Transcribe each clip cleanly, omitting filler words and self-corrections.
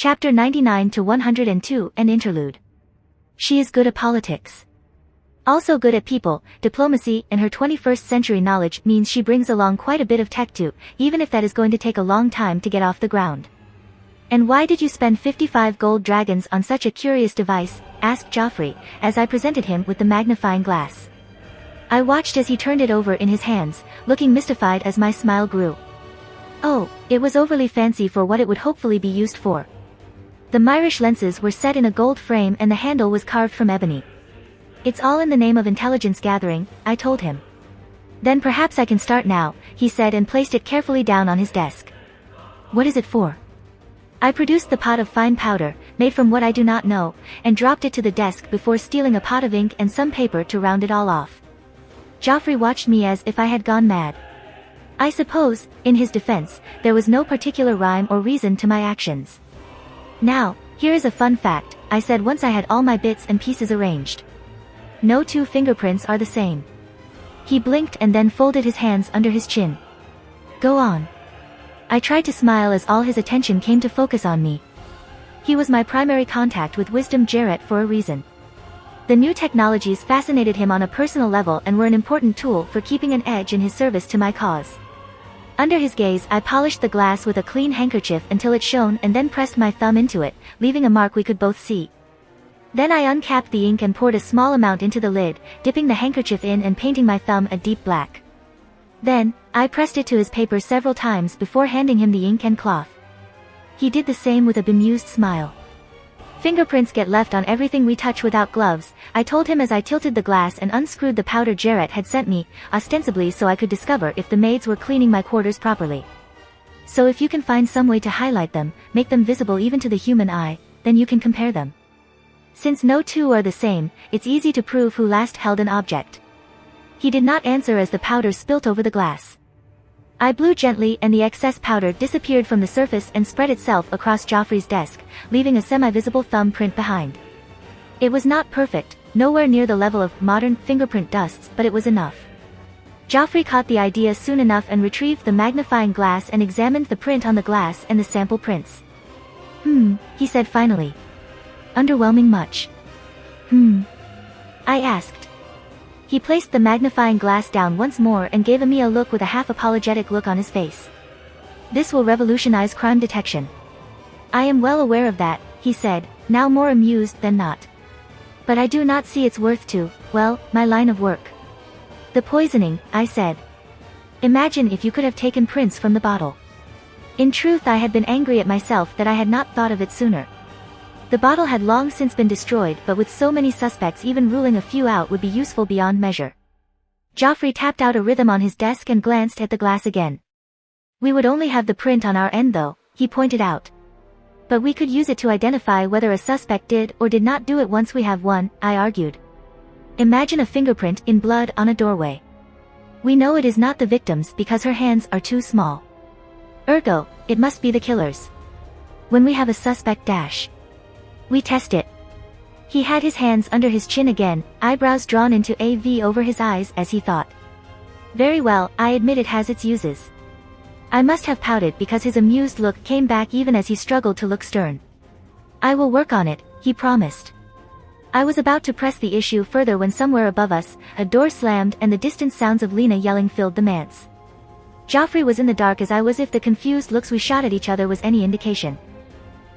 Chapter 99 to 102, an interlude. She is good at politics. Also good at people, diplomacy, and her 21st century knowledge means she brings along quite a bit of tech too, even if that is going to take a long time to get off the ground. And why did you spend 55 gold dragons on such a curious device? Asked Joffrey, as I presented him with the magnifying glass. I watched as he turned it over in his hands, looking mystified as my smile grew. Oh, it was overly fancy for what it would hopefully be used for. The Myrish lenses were set in a gold frame and the handle was carved from ebony. It's all in the name of intelligence gathering, I told him. Then perhaps I can start now, he said and placed it carefully down on his desk. What is it for? I produced the pot of fine powder, made from what I do not know, and dropped it to the desk before stealing a pot of ink and some paper to round it all off. Joffrey watched me as if I had gone mad. I suppose, in his defense, there was no particular rhyme or reason to my actions. Now, here is a fun fact, I said once I had all my bits and pieces arranged. No two fingerprints are the same. He blinked and then folded his hands under his chin. Go on. I tried to smile as all his attention came to focus on me. He was my primary contact with Wisdom Jarrett for a reason. The new technologies fascinated him on a personal level and were an important tool for keeping an edge in his service to my cause. Under his gaze I polished the glass with a clean handkerchief until it shone and then pressed my thumb into it, leaving a mark we could both see. Then I uncapped the ink and poured a small amount into the lid, dipping the handkerchief in and painting my thumb a deep black. Then, I pressed it to his paper several times before handing him the ink and cloth. He did the same with a bemused smile. Fingerprints get left on everything we touch without gloves, I told him as I tilted the glass and unscrewed the powder Jarrett had sent me, ostensibly so I could discover if the maids were cleaning my quarters properly. So if you can find some way to highlight them, make them visible even to the human eye, then you can compare them. Since no two are the same, it's easy to prove who last held an object. He did not answer as the powder spilt over the glass. I blew gently and the excess powder disappeared from the surface and spread itself across Joffrey's desk, leaving a semi-visible thumbprint behind. It was not perfect, nowhere near the level of modern fingerprint dusts, but it was enough. Joffrey caught the idea soon enough and retrieved the magnifying glass and examined the print on the glass and the sample prints. He said finally. Underwhelming much? I asked. He placed the magnifying glass down once more and gave me a look with a half-apologetic look on his face. This will revolutionize crime detection. I am well aware of that, he said, now more amused than not. But I do not see it's worth to, well, my line of work. The poisoning, I said. Imagine if you could have taken prints from the bottle. In truth I had been angry at myself that I had not thought of it sooner. The bottle had long since been destroyed, but with so many suspects even ruling a few out would be useful beyond measure. Joffrey tapped out a rhythm on his desk and glanced at the glass again. We would only have the print on our end though, he pointed out. But we could use it to identify whether a suspect did or did not do it once we have one, I argued. Imagine a fingerprint in blood on a doorway. We know it is not the victim's because her hands are too small. Ergo, it must be the killer's. When we have a suspect we test it. He had his hands under his chin again, eyebrows drawn into a V over his eyes as he thought. Very well, I admit it has its uses. I must have pouted because his amused look came back even as he struggled to look stern. I will work on it, he promised. I was about to press the issue further when somewhere above us, a door slammed and the distant sounds of Lena yelling filled the manse. Joffrey was in the dark as I was if the confused looks we shot at each other was any indication.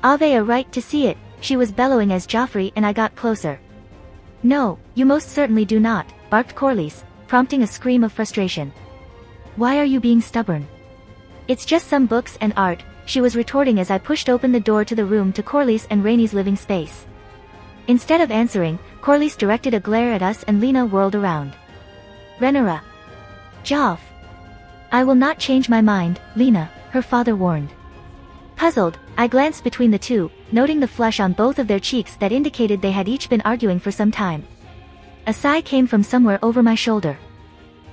I've a right to see it, she was bellowing as Joffrey and I got closer. No, you most certainly do not, barked Corlys, prompting a scream of frustration. Why are you being stubborn? It's just some books and art, she was retorting as I pushed open the door to the room to Corlys and Rhaenys' living space. Instead of answering, Corlys directed a glare at us and Lena whirled around. Rhaenyra. Joff. I will not change my mind, Lena, her father warned. Puzzled, I glanced between the two, noting the flush on both of their cheeks that indicated they had each been arguing for some time. A sigh came from somewhere over my shoulder.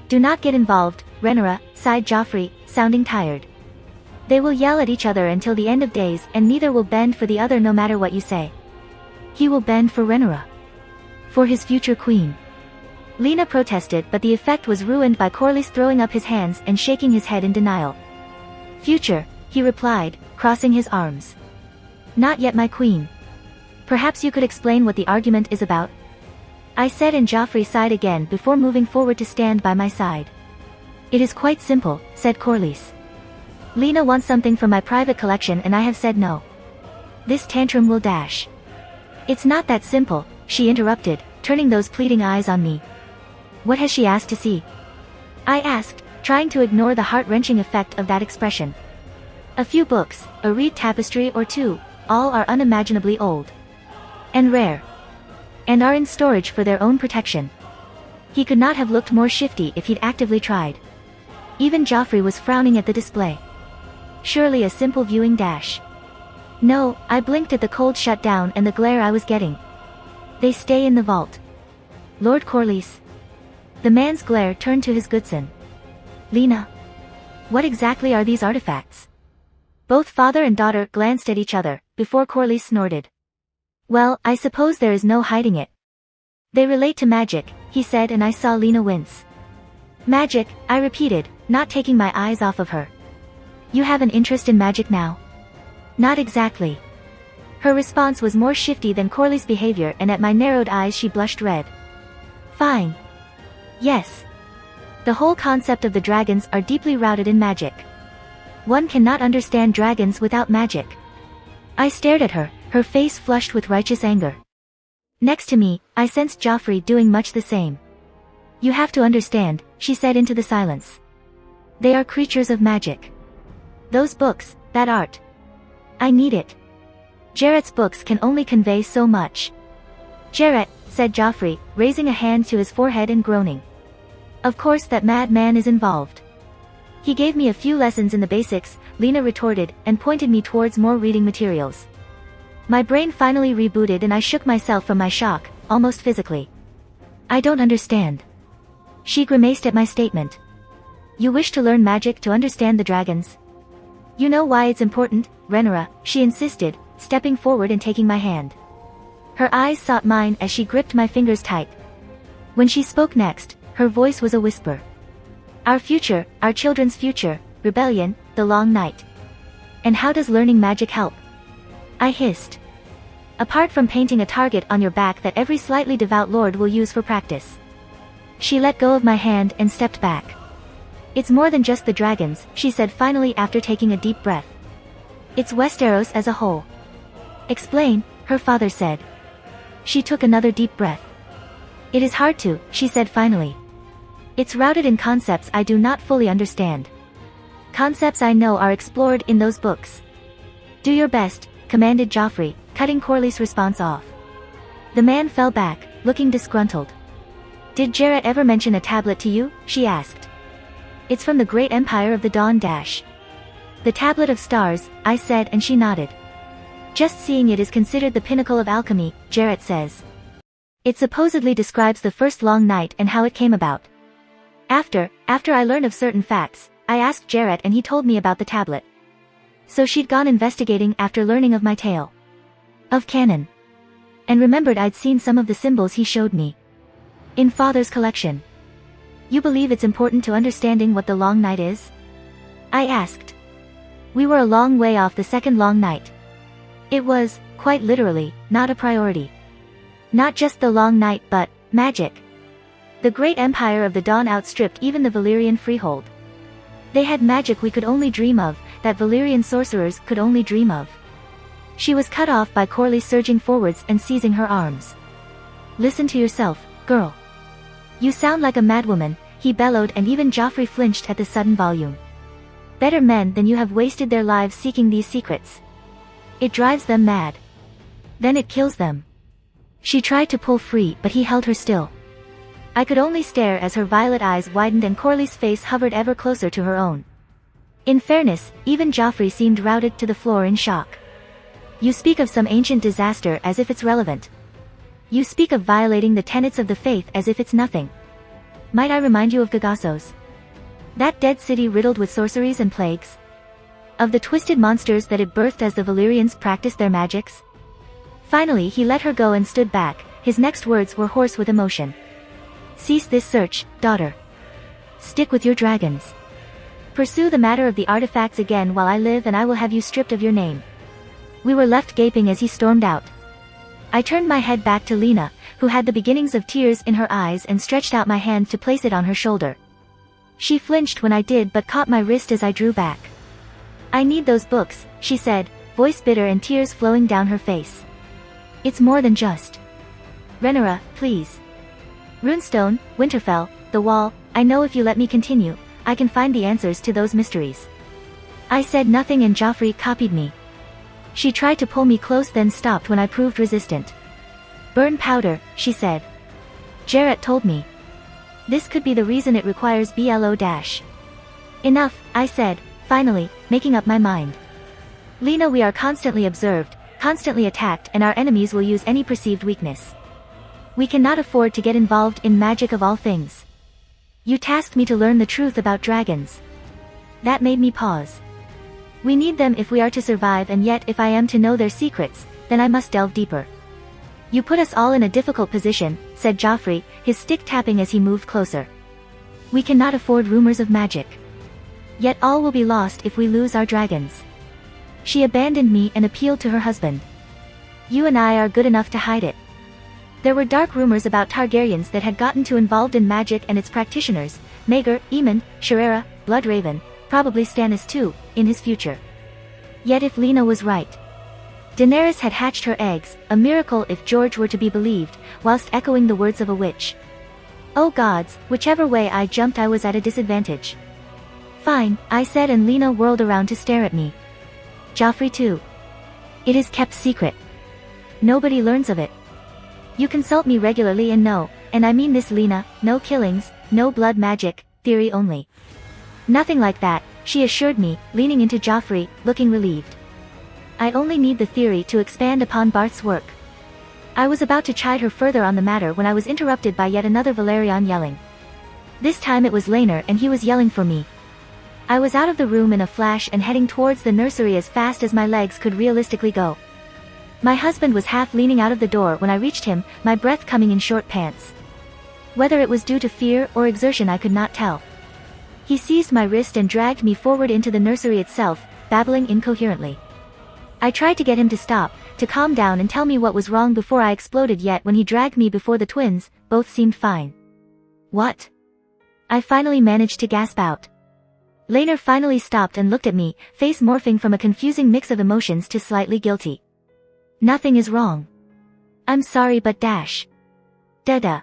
Do not get involved, Rhaenyra, sighed Joffrey, sounding tired. They will yell at each other until the end of days and neither will bend for the other no matter what you say. He will bend for Rhaenyra. For his future queen. Lena protested but the effect was ruined by Corlys throwing up his hands and shaking his head in denial. Future, he replied, crossing his arms. Not yet, my queen. Perhaps you could explain what the argument is about? I said, and Joffrey sighed again before moving forward to stand by my side. It is quite simple, said Corlys. Lena wants something from my private collection and I have said no. This tantrum will dash. It's not that simple, she interrupted, turning those pleading eyes on me. What has she asked to see? I asked, trying to ignore the heart-wrenching effect of that expression. A few books, a reed tapestry or two, all are unimaginably old. And rare. And are in storage for their own protection. He could not have looked more shifty if he'd actively tried. Even Joffrey was frowning at the display. Surely a simple viewing dash. No, I blinked at the cold shutdown and the glare I was getting. They stay in the vault. Lord Corlys. The man's glare turned to his Goodson. Lena. What exactly are these artifacts? Both father and daughter glanced at each other, before Corlys snorted. Well, I suppose there is no hiding it. They relate to magic, he said, and I saw Lena wince. Magic, I repeated, not taking my eyes off of her. You have an interest in magic now? Not exactly. Her response was more shifty than Corlys' behavior, and at my narrowed eyes she blushed red. Fine. Yes. The whole concept of the dragons are deeply rooted in magic. One cannot understand dragons without magic. I stared at her, her face flushed with righteous anger. Next to me, I sensed Joffrey doing much the same. You have to understand, she said into the silence. They are creatures of magic. Those books, that art. I need it. Jarrett's books can only convey so much. Jarrett, said Joffrey, raising a hand to his forehead and groaning. Of course that madman is involved. He gave me a few lessons in the basics, Lena retorted, and pointed me towards more reading materials. My brain finally rebooted and I shook myself from my shock, almost physically. I don't understand. She grimaced at my statement. You wish to learn magic to understand the dragons? You know why it's important, Rhaenyra, she insisted, stepping forward and taking my hand. Her eyes sought mine as she gripped my fingers tight. When she spoke next, her voice was a whisper. Our future, our children's future, rebellion, the long night. And how does learning magic help? I hissed. Apart from painting a target on your back that every slightly devout lord will use for practice. She let go of my hand and stepped back. It's more than just the dragons, she said finally after taking a deep breath. It's Westeros as a whole. Explain, her father said. She took another deep breath. It is hard to, she said finally. It's rooted in concepts I do not fully understand. Concepts I know are explored in those books. Do your best, commanded Joffrey, cutting Corlys' response off. The man fell back, looking disgruntled. Did Jarrett ever mention a tablet to you? She asked. It's from the great empire of the Dawn Dash. The Tablet of Stars, I said, and she nodded. Just seeing it is considered the pinnacle of alchemy, Jarrett says. It supposedly describes the first long night and how it came about. After I learned of certain facts, I asked Jarrett and he told me about the tablet. So she'd gone investigating after learning of my tale. Of canon. And remembered I'd seen some of the symbols he showed me. In Father's collection. You believe it's important to understanding what the long night is? I asked. We were a long way off the second long night. It was, quite literally, not a priority. Not just the long night but, magic. The great empire of the Dawn outstripped even the Valyrian freehold. They had magic we could only dream of, that Valyrian sorcerers could only dream of. She was cut off by Corlys surging forwards and seizing her arms. Listen to yourself, girl. You sound like a madwoman, he bellowed, and even Joffrey flinched at the sudden volume. Better men than you have wasted their lives seeking these secrets. It drives them mad. Then it kills them. She tried to pull free but he held her still. I could only stare as her violet eyes widened and Corlys' face hovered ever closer to her own. In fairness, even Joffrey seemed routed to the floor in shock. You speak of some ancient disaster as if it's relevant. You speak of violating the tenets of the faith as if it's nothing. Might I remind you of Gagassos? That dead city riddled with sorceries and plagues? Of the twisted monsters that it birthed as the Valyrians practiced their magics? Finally he let her go and stood back, his next words were hoarse with emotion. Cease this search, daughter. Stick with your dragons. Pursue the matter of the artifacts again while I live and I will have you stripped of your name. We were left gaping as he stormed out. I turned my head back to Lena, who had the beginnings of tears in her eyes, and stretched out my hand to place it on her shoulder. She flinched when I did but caught my wrist as I drew back. "I need those books," she said, voice bitter and tears flowing down her face. "It's more than just. Rhaenyra, please. Runestone, Winterfell, the Wall, I know if you let me continue, I can find the answers to those mysteries." I said nothing and Joffrey copied me. She tried to pull me close then stopped when I proved resistant. "Burn powder," she said. "Jarrett told me. This could be the reason it requires BLO-. Enough, I said, finally, making up my mind. "Lena, we are constantly observed, constantly attacked, and our enemies will use any perceived weakness. We cannot afford to get involved in magic of all things. You tasked me to learn the truth about dragons. That made me pause. We need them if we are to survive, and yet if I am to know their secrets, then I must delve deeper. You put us all in a difficult position," said Joffrey, his stick tapping as he moved closer. "We cannot afford rumors of magic. Yet all will be lost if we lose our dragons." She abandoned me and appealed to her husband. "You and I are good enough to hide it." There were dark rumors about Targaryens that had gotten too involved in magic and its practitioners, Maegor, Aemond, Sharera, Bloodraven, probably Stannis too, in his future. Yet if Lena was right. Daenerys had hatched her eggs, a miracle if George were to be believed, whilst echoing the words of a witch. Oh gods, whichever way I jumped I was at a disadvantage. "Fine," I said, and Lena whirled around to stare at me. "Joffrey too. It is kept secret. Nobody learns of it. You consult me regularly and no, and I mean this Lena, no killings, no blood magic, theory only." "Nothing like that," she assured me, leaning into Joffrey, looking relieved. "I only need the theory to expand upon Barth's work." I was about to chide her further on the matter when I was interrupted by yet another Valerian yelling. This time it was Laenor, and he was yelling for me. I was out of the room in a flash and heading towards the nursery as fast as my legs could realistically go. My husband was half leaning out of the door when I reached him, my breath coming in short pants. Whether it was due to fear or exertion I could not tell. He seized my wrist and dragged me forward into the nursery itself, babbling incoherently. I tried to get him to stop, to calm down and tell me what was wrong before I exploded, yet when he dragged me before the twins, both seemed fine. "What?" I finally managed to gasp out. Laenor finally stopped and looked at me, face morphing from a confusing mix of emotions to slightly guilty. "Nothing is wrong. I'm sorry but dash. Dada."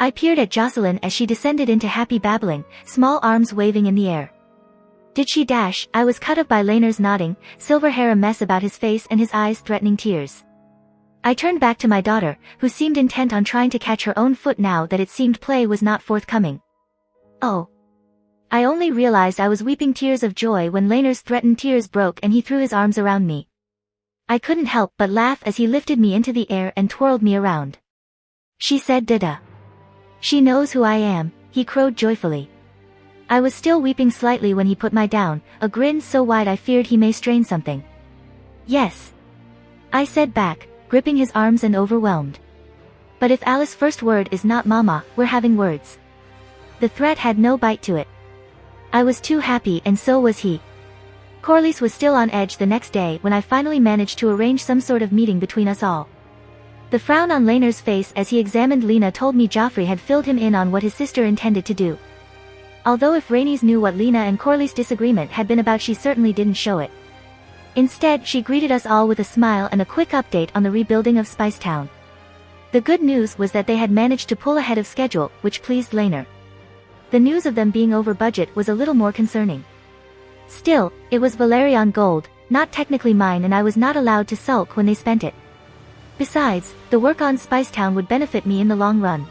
I peered at Jocelyn as she descended into happy babbling, small arms waving in the air. "Did she dash?" I was cut off by Laenor's nodding, silver hair a mess about his face and his eyes threatening tears. I turned back to my daughter, who seemed intent on trying to catch her own foot now that it seemed play was not forthcoming. "Oh." I only realized I was weeping tears of joy when Laenor's threatened tears broke and he threw his arms around me. I couldn't help but laugh as he lifted me into the air and twirled me around. "She said Dada. She knows who I am," he crowed joyfully. I was still weeping slightly when he put me down, a grin so wide I feared he may strain something. "Yes," I said back, gripping his arms and overwhelmed. "But if Alice's first word is not mama, we're having words." The threat had no bite to it. I was too happy and so was he. Corlys was still on edge the next day when I finally managed to arrange some sort of meeting between us all. The frown on Laenor's face as he examined Lena told me Joffrey had filled him in on what his sister intended to do. Although if Rhaenys knew what Lena and Corlys' disagreement had been about, she certainly didn't show it. Instead, she greeted us all with a smile and a quick update on the rebuilding of Spicetown. The good news was that they had managed to pull ahead of schedule, which pleased Laenor. The news of them being over budget was a little more concerning. Still, it was Valerian gold, not technically mine, and I was not allowed to sulk when they spent it. Besides, the work on Spicetown would benefit me in the long run.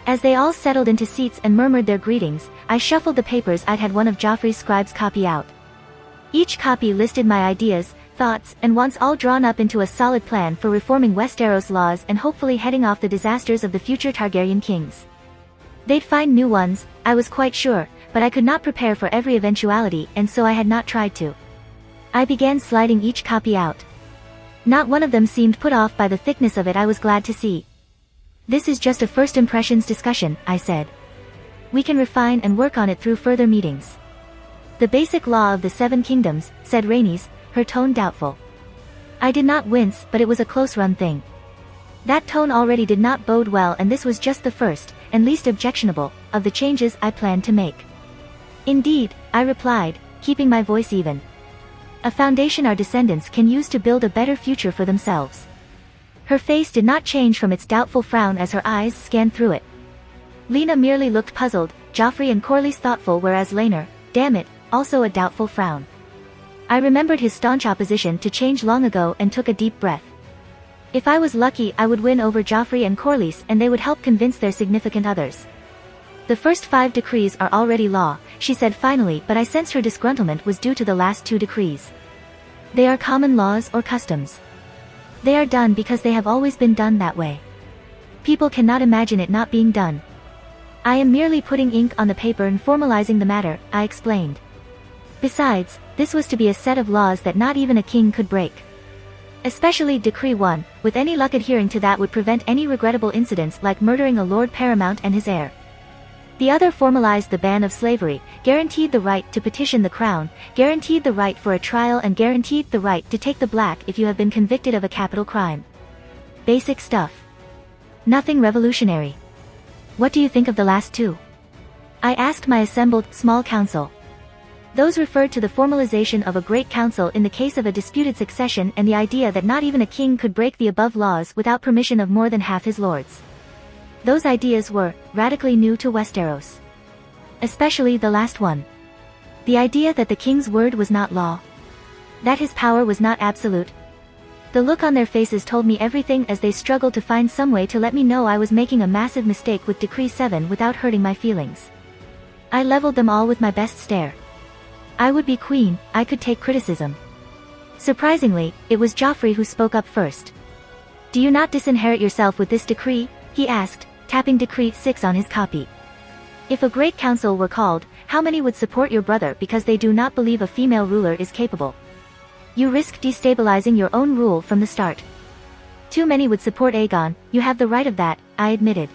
As they all settled into seats and murmured their greetings, I shuffled the papers. I'd had one of Joffrey's scribes copy out. Each copy listed my ideas, thoughts, and wants all drawn up into a solid plan for reforming Westeros laws and hopefully heading off the disasters of the future Targaryen kings. They'd find new ones, I was quite sure, but I could not prepare for every eventuality, and so I had not tried to. I began sliding each copy out. Not one of them seemed put off by the thickness of it. I was glad to see. "This is just a first impressions discussion," I said. "We can refine and work on it through further meetings." "The basic law of the Seven Kingdoms," said Rhaenys, her tone doubtful. I did not wince, but it was a close-run thing. That tone already did not bode well, and this was just the first, and least objectionable, of the changes I planned to make. Indeed, I replied, keeping my voice even. A foundation our descendants can use to build a better future for themselves. Her face did not change from its doubtful frown as her eyes scanned through it. Lena merely looked puzzled, Joffrey and Corlys thoughtful, whereas Laenor, damn it, also a doubtful frown. I remembered his staunch opposition to change long ago and took a deep breath. If I was lucky, I would win over Joffrey and Corlys, and they would help convince their significant others. The first 5 decrees are already law, she said finally, but I sensed her disgruntlement was due to the last 2 decrees. They are common laws or customs. They are done because they have always been done that way. People cannot imagine it not being done. I am merely putting ink on the paper and formalizing the matter, I explained. Besides, this was to be a set of laws that not even a king could break. Especially Decree 1, with any luck adhering to that would prevent any regrettable incidents like murdering a Lord Paramount and his heir. The other formalized the ban of slavery, guaranteed the right to petition the crown, guaranteed the right for a trial, and guaranteed the right to take the black if you have been convicted of a capital crime. Basic stuff. Nothing revolutionary. What do you think of the last 2? I asked my assembled, small council. Those referred to the formalization of a great council in the case of a disputed succession and the idea that not even a king could break the above laws without permission of more than half his lords. Those ideas were radically new to Westeros. Especially the last one. The idea that the king's word was not law. That his power was not absolute. The look on their faces told me everything as they struggled to find some way to let me know I was making a massive mistake with Decree 7 without hurting my feelings. I leveled them all with my best stare. I would be queen, I could take criticism. Surprisingly, it was Joffrey who spoke up first. Do you not disinherit yourself with this decree? He asked, tapping Decree 6 on his copy. If a great council were called, how many would support your brother because they do not believe a female ruler is capable? You risk destabilizing your own rule from the start. Too many would support Aegon, you have the right of that, I admitted.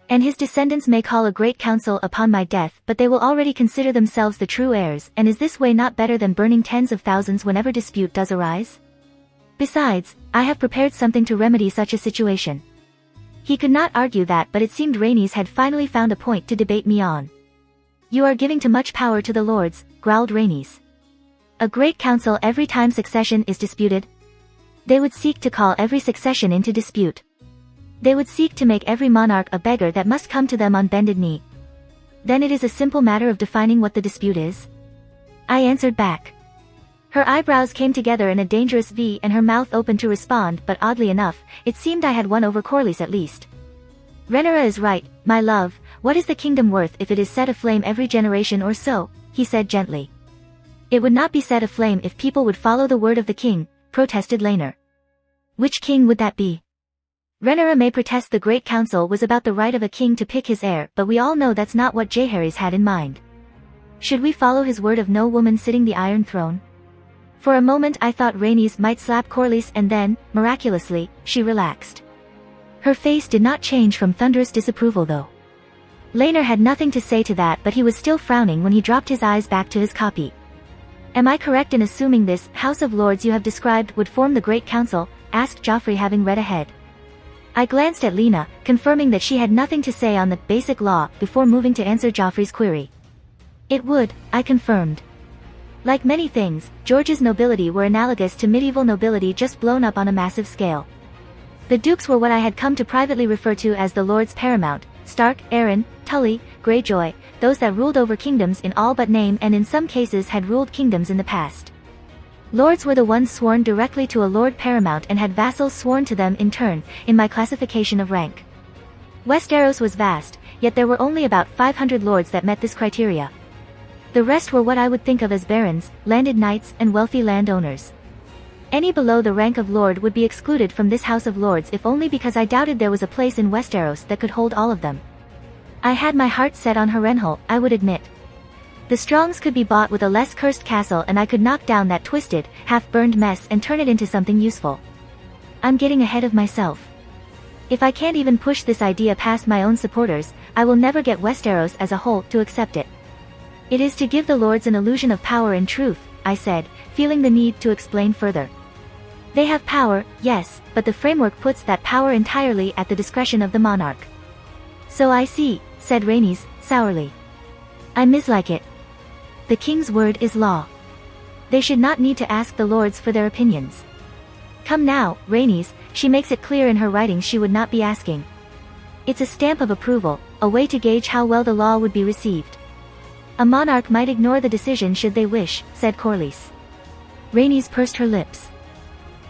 And his descendants may call a great council upon my death, but they will already consider themselves the true heirs, and is this way not better than burning tens of thousands whenever dispute does arise? Besides, I have prepared something to remedy such a situation. He could not argue that, but it seemed Rhaenys had finally found a point to debate me on. You are giving too much power to the lords, growled Rhaenys. A great council every time succession is disputed? They would seek to call every succession into dispute. They would seek to make every monarch a beggar that must come to them on bended knee. Then it is a simple matter of defining what the dispute is. I answered back. Her eyebrows came together in a dangerous V and her mouth opened to respond, but oddly enough, it seemed I had won over Corlys at least. Rhaenyra is right, my love, what is the kingdom worth if it is set aflame every generation or so? He said gently. It would not be set aflame if people would follow the word of the king, protested Laenor. Which king would that be? Rhaenyra may protest the Great Council was about the right of a king to pick his heir, but we all know that's not what Jaehaerys had in mind. Should we follow his word of no woman sitting the Iron Throne? For a moment I thought Rhaenys might slap Corlys and then, miraculously, she relaxed. Her face did not change from thunderous disapproval though. Laenor had nothing to say to that, but he was still frowning when he dropped his eyes back to his copy. Am I correct in assuming this House of Lords you have described would form the Great Council? Asked Joffrey, having read ahead. I glanced at Lena, confirming that she had nothing to say on the basic law before moving to answer Joffrey's query. It would, I confirmed. Like many things, George's nobility were analogous to medieval nobility just blown up on a massive scale. The dukes were what I had come to privately refer to as the Lords Paramount, Stark, Arryn, Tully, Greyjoy, those that ruled over kingdoms in all but name and in some cases had ruled kingdoms in the past. Lords were the ones sworn directly to a Lord Paramount and had vassals sworn to them in turn, in my classification of rank. Westeros was vast, yet there were only about 500 lords that met this criteria. The rest were what I would think of as barons, landed knights, and wealthy landowners. Any below the rank of lord would be excluded from this House of Lords, if only because I doubted there was a place in Westeros that could hold all of them. I had my heart set on Harrenhal, I would admit. The Strongs could be bought with a less cursed castle and I could knock down that twisted, half-burned mess and turn it into something useful. I'm getting ahead of myself. If I can't even push this idea past my own supporters, I will never get Westeros as a whole to accept it. It is to give the lords an illusion of power and truth, I said, feeling the need to explain further. They have power, yes, but the framework puts that power entirely at the discretion of the monarch. So I see, said Rhaenys, sourly. I mislike it. The king's word is law. They should not need to ask the lords for their opinions. Come now, Rhaenys, she makes it clear in her writings she would not be asking. It's a stamp of approval, a way to gauge how well the law would be received. A monarch might ignore the decision should they wish, said Corlys. Rhaenys pursed her lips.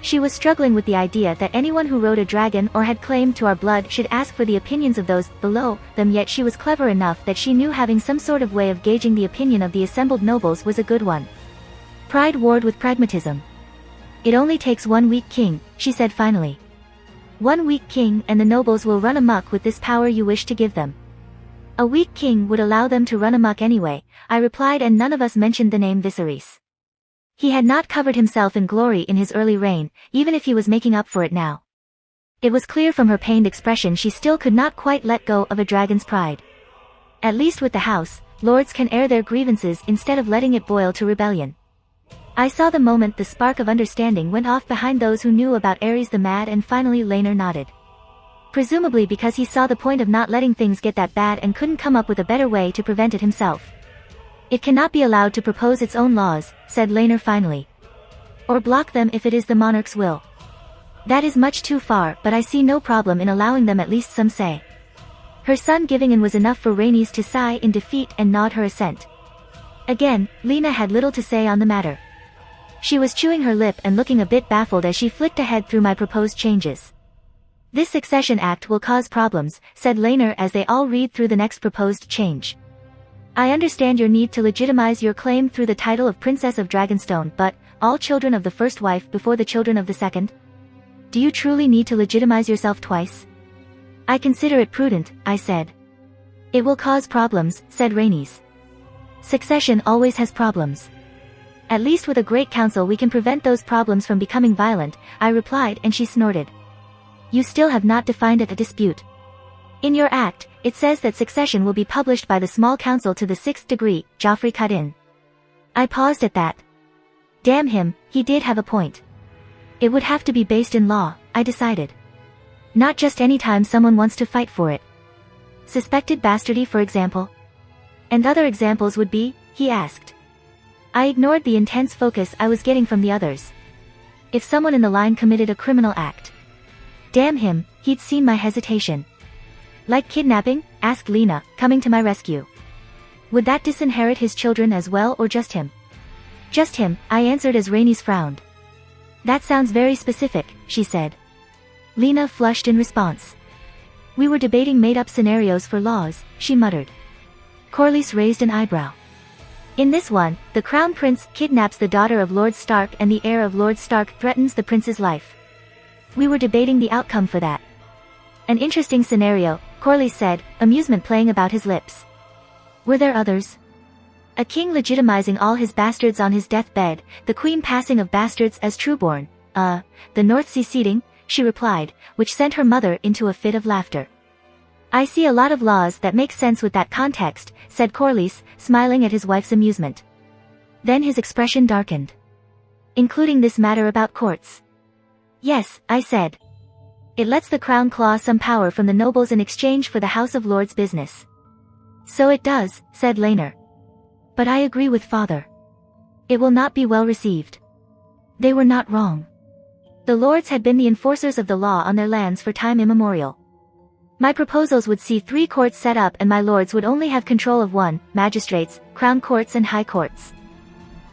She was struggling with the idea that anyone who rode a dragon or had claim to our blood should ask for the opinions of those below them, yet she was clever enough that she knew having some sort of way of gauging the opinion of the assembled nobles was a good one. Pride warred with pragmatism. It only takes one weak king, she said finally. One weak king and the nobles will run amok with this power you wish to give them. A weak king would allow them to run amok anyway, I replied, and none of us mentioned the name Viserys. He had not covered himself in glory in his early reign, even if he was making up for it now. It was clear from her pained expression she still could not quite let go of a dragon's pride. At least with the house, lords can air their grievances instead of letting it boil to rebellion. I saw the moment the spark of understanding went off behind those who knew about Aerys the Mad, and finally Laenor nodded. Presumably because he saw the point of not letting things get that bad and couldn't come up with a better way to prevent it himself. It cannot be allowed to propose its own laws, said Laenor finally. Or block them if it is the monarch's will. That is much too far, but I see no problem in allowing them at least some say. Her son giving in was enough for Rhaenys to sigh in defeat and nod her assent. Again, Lena had little to say on the matter. She was chewing her lip and looking a bit baffled as she flicked ahead through my proposed changes. This succession act will cause problems, said Laenor as they all read through the next proposed change. I understand your need to legitimize your claim through the title of Princess of Dragonstone, but, all children of the first wife before the children of the second? Do you truly need to legitimize yourself twice? I consider it prudent, I said. It will cause problems, said Rhaenys. Succession always has problems. At least with a great council we can prevent those problems from becoming violent, I replied, and she snorted. You still have not defined it a dispute. In your act, it says that succession will be published by the small council to the 6th degree, Joffrey cut in. I paused at that. Damn him, he did have a point. It would have to be based in law, I decided. Not just any time someone wants to fight for it. Suspected bastardy, for example. And other examples would be, he asked. I ignored the intense focus I was getting from the others. If someone in the line committed a criminal act. Damn him, he'd seen my hesitation. Like kidnapping? Asked Lena, coming to my rescue. Would that disinherit his children as well, or just him? Just him, I answered as Rhaenys frowned. That sounds very specific, she said. Lena flushed in response. We were debating made-up scenarios for laws, she muttered. Corlys raised an eyebrow. In this one, the Crown Prince kidnaps the daughter of Lord Stark and the heir of Lord Stark threatens the prince's life. We were debating the outcome for that. An interesting scenario, Corlys said, amusement playing about his lips. Were there others? A king legitimizing all his bastards on his deathbed, the queen passing of bastards as trueborn, the North Sea seating, she replied, which sent her mother into a fit of laughter. I see a lot of laws that make sense with that context, said Corlys, smiling at his wife's amusement. Then his expression darkened. Including this matter about courts. Yes, I said. It lets the crown claw some power from the nobles in exchange for the House of Lords business. So it does, said Laenor. But I agree with father. It will not be well received. They were not wrong. The lords had been the enforcers of the law on their lands for time immemorial. My proposals would see 3 courts set up and my lords would only have control of 1, magistrates, crown courts and high courts.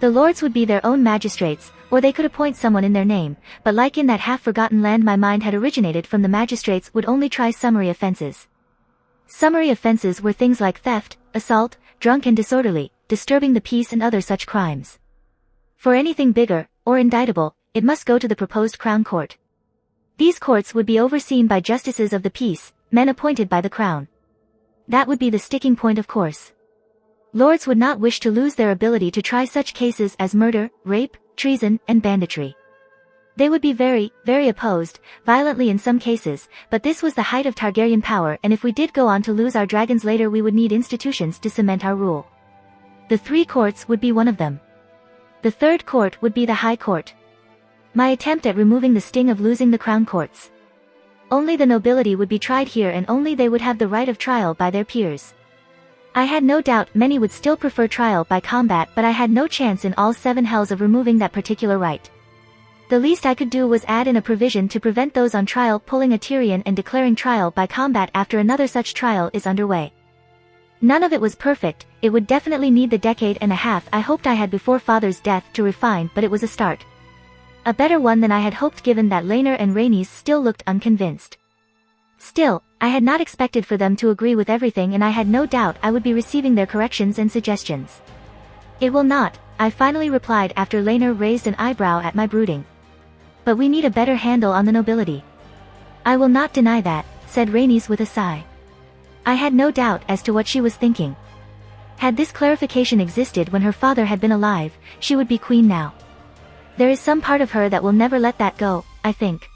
The lords would be their own magistrates, or they could appoint someone in their name, but like in that half-forgotten land my mind had originated from, the magistrates would only try summary offenses. Summary offenses were things like theft, assault, drunk and disorderly, disturbing the peace and other such crimes. For anything bigger, or indictable, it must go to the proposed crown court. These courts would be overseen by justices of the peace, men appointed by the crown. That would be the sticking point, of course. Lords would not wish to lose their ability to try such cases as murder, rape, treason, and banditry. They would be very, very opposed, violently in some cases, but this was the height of Targaryen power, and if we did go on to lose our dragons later we would need institutions to cement our rule. The 3 courts would be one of them. The 3rd court would be the High Court. My attempt at removing the sting of losing the crown courts. Only the nobility would be tried here and only they would have the right of trial by their peers. I had no doubt many would still prefer trial by combat, but I had no chance in all 7 hells of removing that particular right. The least I could do was add in a provision to prevent those on trial pulling a Tyrian and declaring trial by combat after another such trial is underway. None of it was perfect, it would definitely need the decade and a half I hoped I had before father's death to refine, but it was a start. A better one than I had hoped given that Laenor and Rhaenys still looked unconvinced. Still, I had not expected for them to agree with everything and I had no doubt I would be receiving their corrections and suggestions. It will not, I finally replied after Laenor raised an eyebrow at my brooding. But we need a better handle on the nobility. I will not deny that, said Rhaenys with a sigh. I had no doubt as to what she was thinking. Had this clarification existed when her father had been alive, she would be queen now. There is some part of her that will never let that go, I think.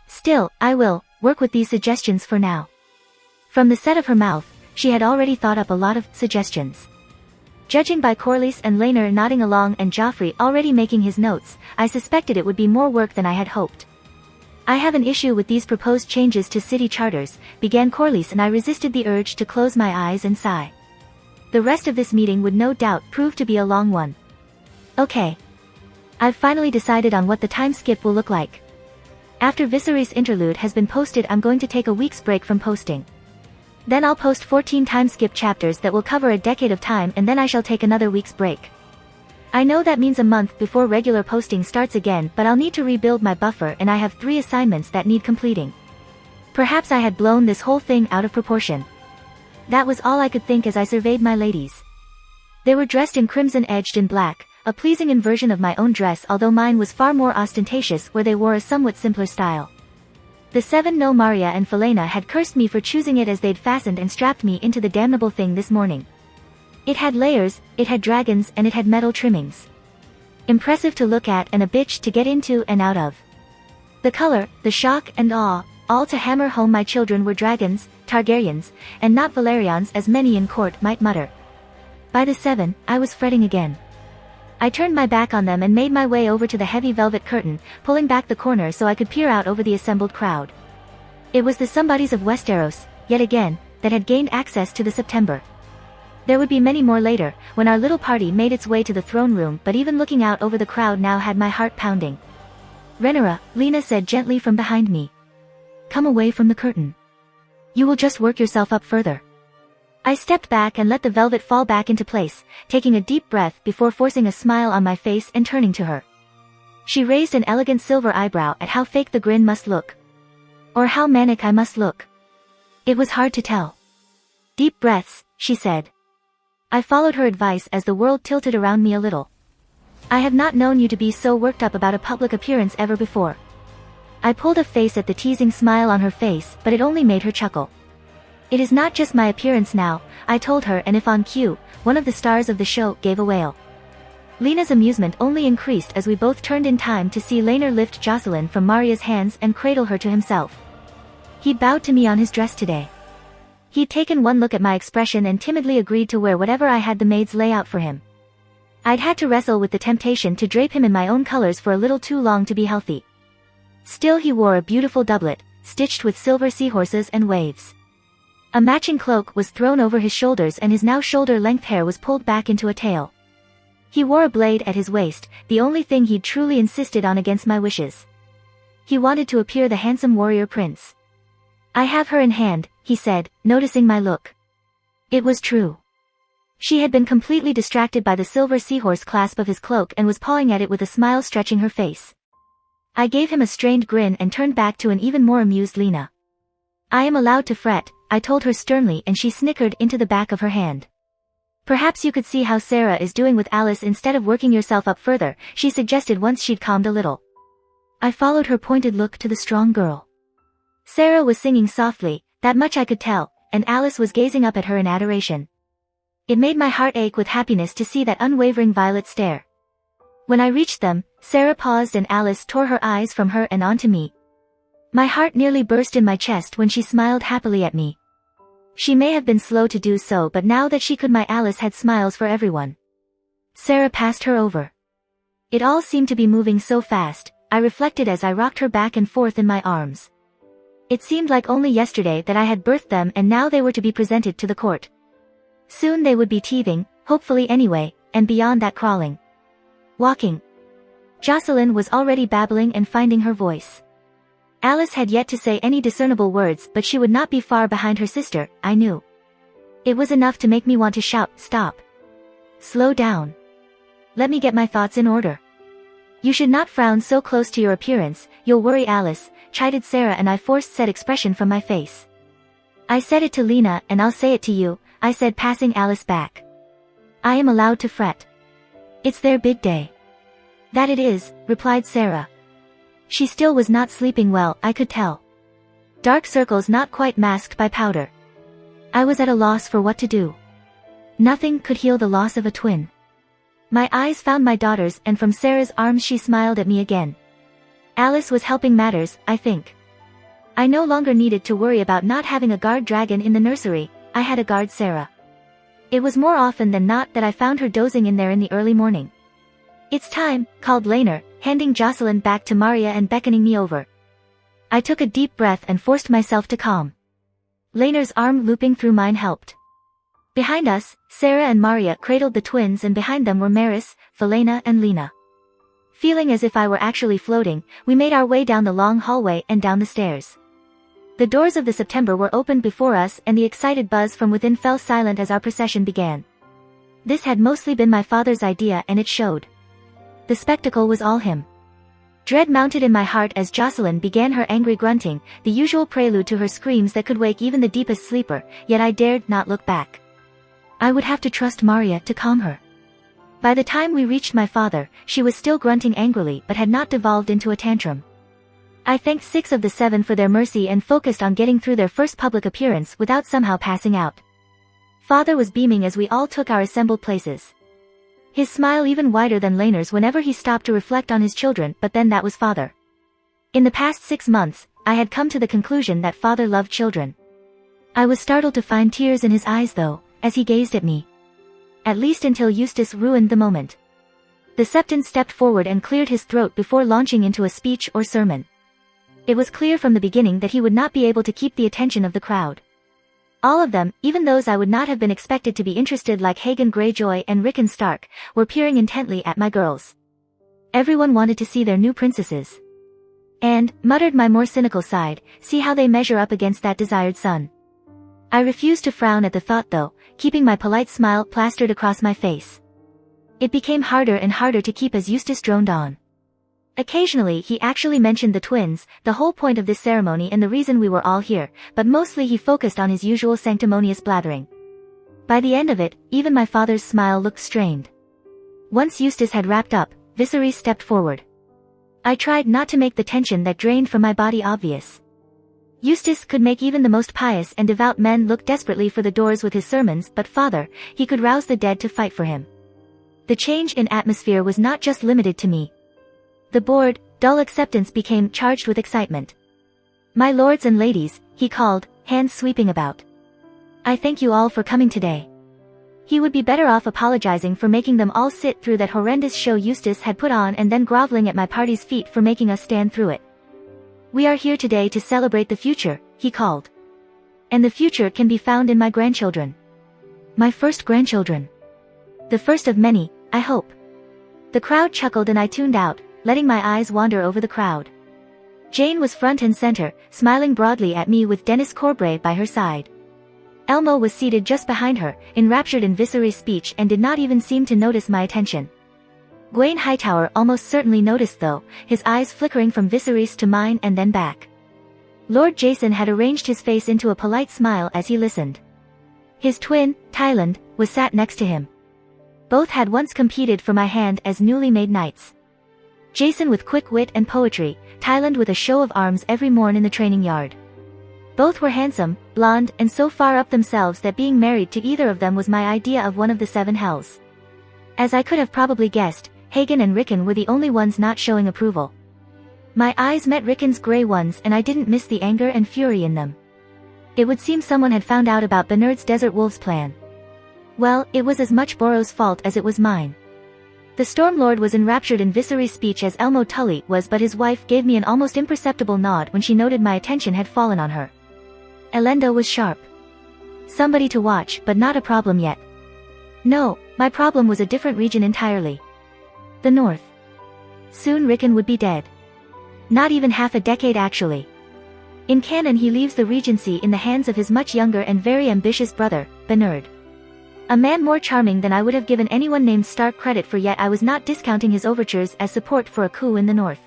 Still, I will work with these suggestions for now. From the set of her mouth, she had already thought up a lot of suggestions. Judging by Corlys and Laenor nodding along and Joffrey already making his notes, I suspected it would be more work than I had hoped. I have an issue with these proposed changes to city charters, began Corlys, and I resisted the urge to close my eyes and sigh. The rest of this meeting would no doubt prove to be a long one. Okay. I've finally decided on what the time skip will look like. After Viserys' interlude has been posted, I'm going to take a week's break from posting. Then I'll post 14 time skip chapters that will cover a decade of time, and then I shall take another week's break. I know that means a month before regular posting starts again, but I'll need to rebuild my buffer and I have 3 assignments that need completing. Perhaps I had blown this whole thing out of proportion. That was all I could think as I surveyed my ladies. They were dressed in crimson edged in black, a pleasing inversion of my own dress, although mine was far more ostentatious where they wore a somewhat simpler style. The 7 no Maria and Felena had cursed me for choosing it as they'd fastened and strapped me into the damnable thing this morning. It had layers, it had dragons, and it had metal trimmings. Impressive to look at and a bitch to get into and out of. The color, the shock and awe, all to hammer home my children were dragons, Targaryens, and not Valerians as many in court might mutter. By the 7, I was fretting again. I turned my back on them and made my way over to the heavy velvet curtain, pulling back the corner so I could peer out over the assembled crowd. It was the somebodies of Westeros, yet again, that had gained access to the September. There would be many more later, when our little party made its way to the throne room, but even looking out over the crowd now had my heart pounding. Rhaenyra, Lena said gently from behind me. Come away from the curtain. You will just work yourself up further. I stepped back and let the velvet fall back into place, taking a deep breath before forcing a smile on my face and turning to her. She raised an elegant silver eyebrow at how fake the grin must look. Or how manic I must look. It was hard to tell. Deep breaths, she said. I followed her advice as the world tilted around me a little. I have not known you to be so worked up about a public appearance ever before. I pulled a face at the teasing smile on her face, but it only made her chuckle. It is not just my appearance now, I told her, and if on cue, one of the stars of the show gave a wail. Lena's amusement only increased as we both turned in time to see Laenor lift Jocelyn from Maria's hands and cradle her to himself. He bowed to me on his dress today. He'd taken one look at my expression and timidly agreed to wear whatever I had the maids lay out for him. I'd had to wrestle with the temptation to drape him in my own colors for a little too long to be healthy. Still, he wore a beautiful doublet, stitched with silver seahorses and waves. A matching cloak was thrown over his shoulders and his now shoulder-length hair was pulled back into a tail. He wore a blade at his waist, the only thing he'd truly insisted on against my wishes. He wanted to appear the handsome warrior prince. I have her in hand, he said, noticing my look. It was true. She had been completely distracted by the silver seahorse clasp of his cloak and was pawing at it with a smile stretching her face. I gave him a strained grin and turned back to an even more amused Lena. I am allowed to fret, I told her sternly, and she snickered into the back of her hand. Perhaps you could see how Sarah is doing with Alice instead of working yourself up further, she suggested once she'd calmed a little. I followed her pointed look to the strong girl. Sarah was singing softly, that much I could tell, and Alice was gazing up at her in adoration. It made my heart ache with happiness to see that unwavering violet stare. When I reached them, Sarah paused and Alice tore her eyes from her and onto me. My heart nearly burst in my chest when she smiled happily at me. She may have been slow to do so, but now that she could, my Alice had smiles for everyone. Sarah passed her over. It all seemed to be moving so fast, I reflected as I rocked her back and forth in my arms. It seemed like only yesterday that I had birthed them, and now they were to be presented to the court. Soon they would be teething, hopefully anyway, and beyond that crawling. Walking. Jocelyn was already babbling and finding her voice. Alice had yet to say any discernible words, but she would not be far behind her sister, I knew. It was enough to make me want to shout, "Stop! Slow down! Let me get my thoughts in order. You should not frown so close to your appearance, you'll worry Alice," chided Sarah, and I forced said expression from my face. "I said it to Lena, and I'll say it to you," I said, passing Alice back. "I am allowed to fret. It's their big day." "That it is," replied Sarah. She still was not sleeping well, I could tell. Dark circles not quite masked by powder. I was at a loss for what to do. Nothing could heal the loss of a twin. My eyes found my daughter's, and from Sarah's arms she smiled at me again. Alice was helping matters, I think. I no longer needed to worry about not having a guard dragon in the nursery, I had a guard Sarah. It was more often than not that I found her dozing in there in the early morning. "It's time," called Laner, handing Jocelyn back to Maria and beckoning me over. I took a deep breath and forced myself to calm. Laner's arm looping through mine helped. Behind us, Sarah and Maria cradled the twins, and behind them were Maris, Felena and Lena. Feeling as if I were actually floating, we made our way down the long hallway and down the stairs. The doors of the September were opened before us, and the excited buzz from within fell silent as our procession began. This had mostly been my father's idea, and it showed. The spectacle was all him. Dread mounted in my heart as Jocelyn began her angry grunting, the usual prelude to her screams that could wake even the deepest sleeper, yet I dared not look back. I would have to trust Maria to calm her. By the time we reached my father, she was still grunting angrily but had not devolved into a tantrum. I thanked 6 of the 7 for their mercy and focused on getting through their first public appearance without somehow passing out. Father was beaming as we all took our assembled places. His smile even wider than Laner's whenever he stopped to reflect on his children, but then that was Father. In the past 6 months, I had come to the conclusion that Father loved children. I was startled to find tears in his eyes though, as he gazed at me. At least until Eustace ruined the moment. The Septon stepped forward and cleared his throat before launching into a speech or sermon. It was clear from the beginning that he would not be able to keep the attention of the crowd. All of them, even those I would not have been expected to be interested like Hagen Greyjoy and Rickon Stark, were peering intently at my girls. Everyone wanted to see their new princesses. And, muttered my more cynical side, see how they measure up against that desired son. I refused to frown at the thought though, keeping my polite smile plastered across my face. It became harder and harder to keep as Eustace droned on. Occasionally he actually mentioned the twins, the whole point of this ceremony and the reason we were all here, but mostly he focused on his usual sanctimonious blathering. By the end of it, even my father's smile looked strained. Once Eustace had wrapped up, Viserys stepped forward. I tried not to make the tension that drained from my body obvious. Eustace could make even the most pious and devout men look desperately for the doors with his sermons, but Father, he could rouse the dead to fight for him. The change in atmosphere was not just limited to me. The bored, dull acceptance became charged with excitement. "My lords and ladies," he called, hands sweeping about. "I thank you all for coming today." He would be better off apologizing for making them all sit through that horrendous show Eustace had put on and then groveling at my party's feet for making us stand through it. "We are here today to celebrate the future," he called. "And the future can be found in my grandchildren. My first grandchildren. The first of many, I hope." The crowd chuckled and I tuned out, letting my eyes wander over the crowd. Jane was front and center, smiling broadly at me with Dennis Corbray by her side. Elmo was seated just behind her, enraptured in Viserys' speech and did not even seem to notice my attention. Gwaine Hightower almost certainly noticed though, his eyes flickering from Viserys to mine and then back. Lord Jason had arranged his face into a polite smile as he listened. His twin, Tyland, was sat next to him. Both had once competed for my hand as newly made knights. Jason with quick wit and poetry, Tyland with a show of arms every morn in the training yard. Both were handsome, blonde, and so far up themselves that being married to either of them was my idea of one of the 7 hells. As I could have probably guessed, Hagen and Rickon were the only ones not showing approval. My eyes met Rickon's gray ones and I didn't miss the anger and fury in them. It would seem someone had found out about Bernard's Desert Wolves plan. Well, it was as much Borrow's fault as it was mine. The Storm Lord was enraptured in Viserys' speech as Elmo Tully was, but his wife gave me an almost imperceptible nod when she noted my attention had fallen on her. Elenda was sharp. Somebody to watch, but not a problem yet. No, my problem was a different region entirely. The north. Soon Rickon would be dead. Not even half a decade actually. In canon he leaves the regency in the hands of his much younger and very ambitious brother, Bernard. A man more charming than I would have given anyone named Stark credit for, yet I was not discounting his overtures as support for a coup in the north.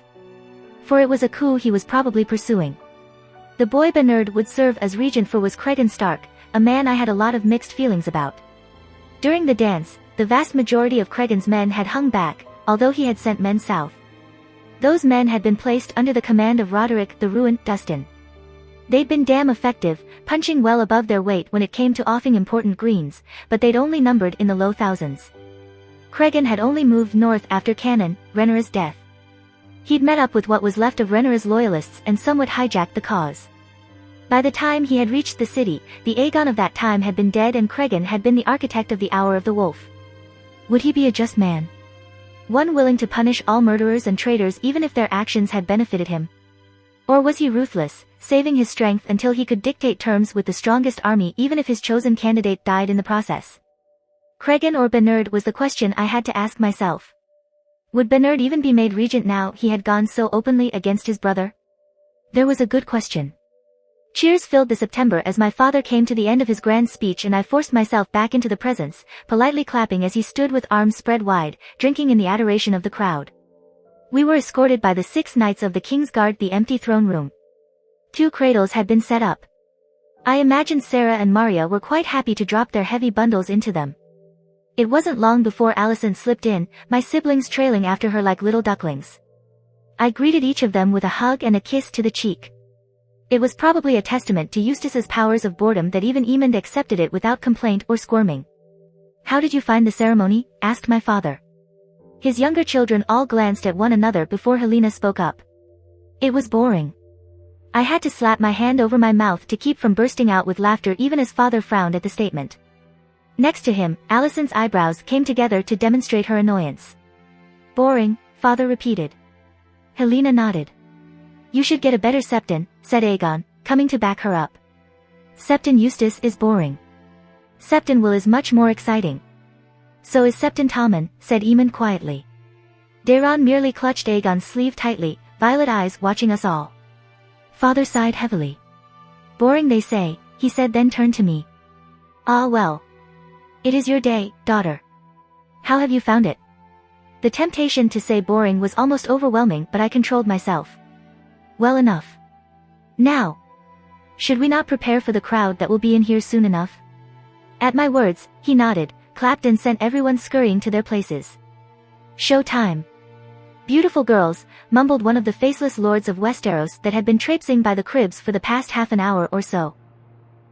For it was a coup he was probably pursuing. The boy Bernard would serve as regent for was Cregan Stark, a man I had a lot of mixed feelings about. During the dance, the vast majority of Cregan's men had hung back, although he had sent men south. Those men had been placed under the command of Roderick the Ruined Dustin. They'd been damn effective, punching well above their weight when it came to offing important greens, but they'd only numbered in the low thousands. Cregan had only moved north after Cannon, Rhaenyra's death. He'd met up with what was left of Rhaenyra's loyalists and somewhat hijacked the cause. By the time he had reached the city, the Aegon of that time had been dead and Cregan had been the architect of the Hour of the Wolf. Would he be a just man? One willing to punish all murderers and traitors even if their actions had benefited him? Or was he ruthless, saving his strength until he could dictate terms with the strongest army even if his chosen candidate died in the process? Cregan or Bernard was the question I had to ask myself. Would Bernard even be made regent now he had gone so openly against his brother? There was a good question. Cheers filled the September as my father came to the end of his grand speech and I forced myself back into the presence, politely clapping as he stood with arms spread wide, drinking in the adoration of the crowd. We were escorted by the 6 knights of the King's Guard the empty throne room. 2 cradles had been set up. I imagined Sarah and Maria were quite happy to drop their heavy bundles into them. It wasn't long before Alicent slipped in, my siblings trailing after her like little ducklings. I greeted each of them with a hug and a kiss to the cheek. It was probably a testament to Eustace's powers of boredom that even Aemond accepted it without complaint or squirming. "How did you find the ceremony?" asked my father. His younger children all glanced at one another before Helena spoke up. "It was boring." I had to slap my hand over my mouth to keep from bursting out with laughter even as father frowned at the statement. Next to him, Alicent's eyebrows came together to demonstrate her annoyance. "Boring," father repeated. Helena nodded. "You should get a better Septon," said Aegon, coming to back her up. "Septon Eustace is boring. Septon Will is much more exciting." "So is Septon Tommen," said Aemond quietly. Daeron merely clutched Aegon's sleeve tightly, violet eyes watching us all. Father sighed heavily. "Boring they say," he said, then turned to me. "Ah well. It is your day, daughter. How have you found it?" The temptation to say boring was almost overwhelming, but I controlled myself. "Well enough. Now. Should we not prepare for the crowd that will be in here soon enough?" At my words, he nodded, clapped and sent everyone scurrying to their places. "Show time." "Beautiful girls," mumbled one of the faceless lords of Westeros that had been traipsing by the cribs for the past half an hour or so.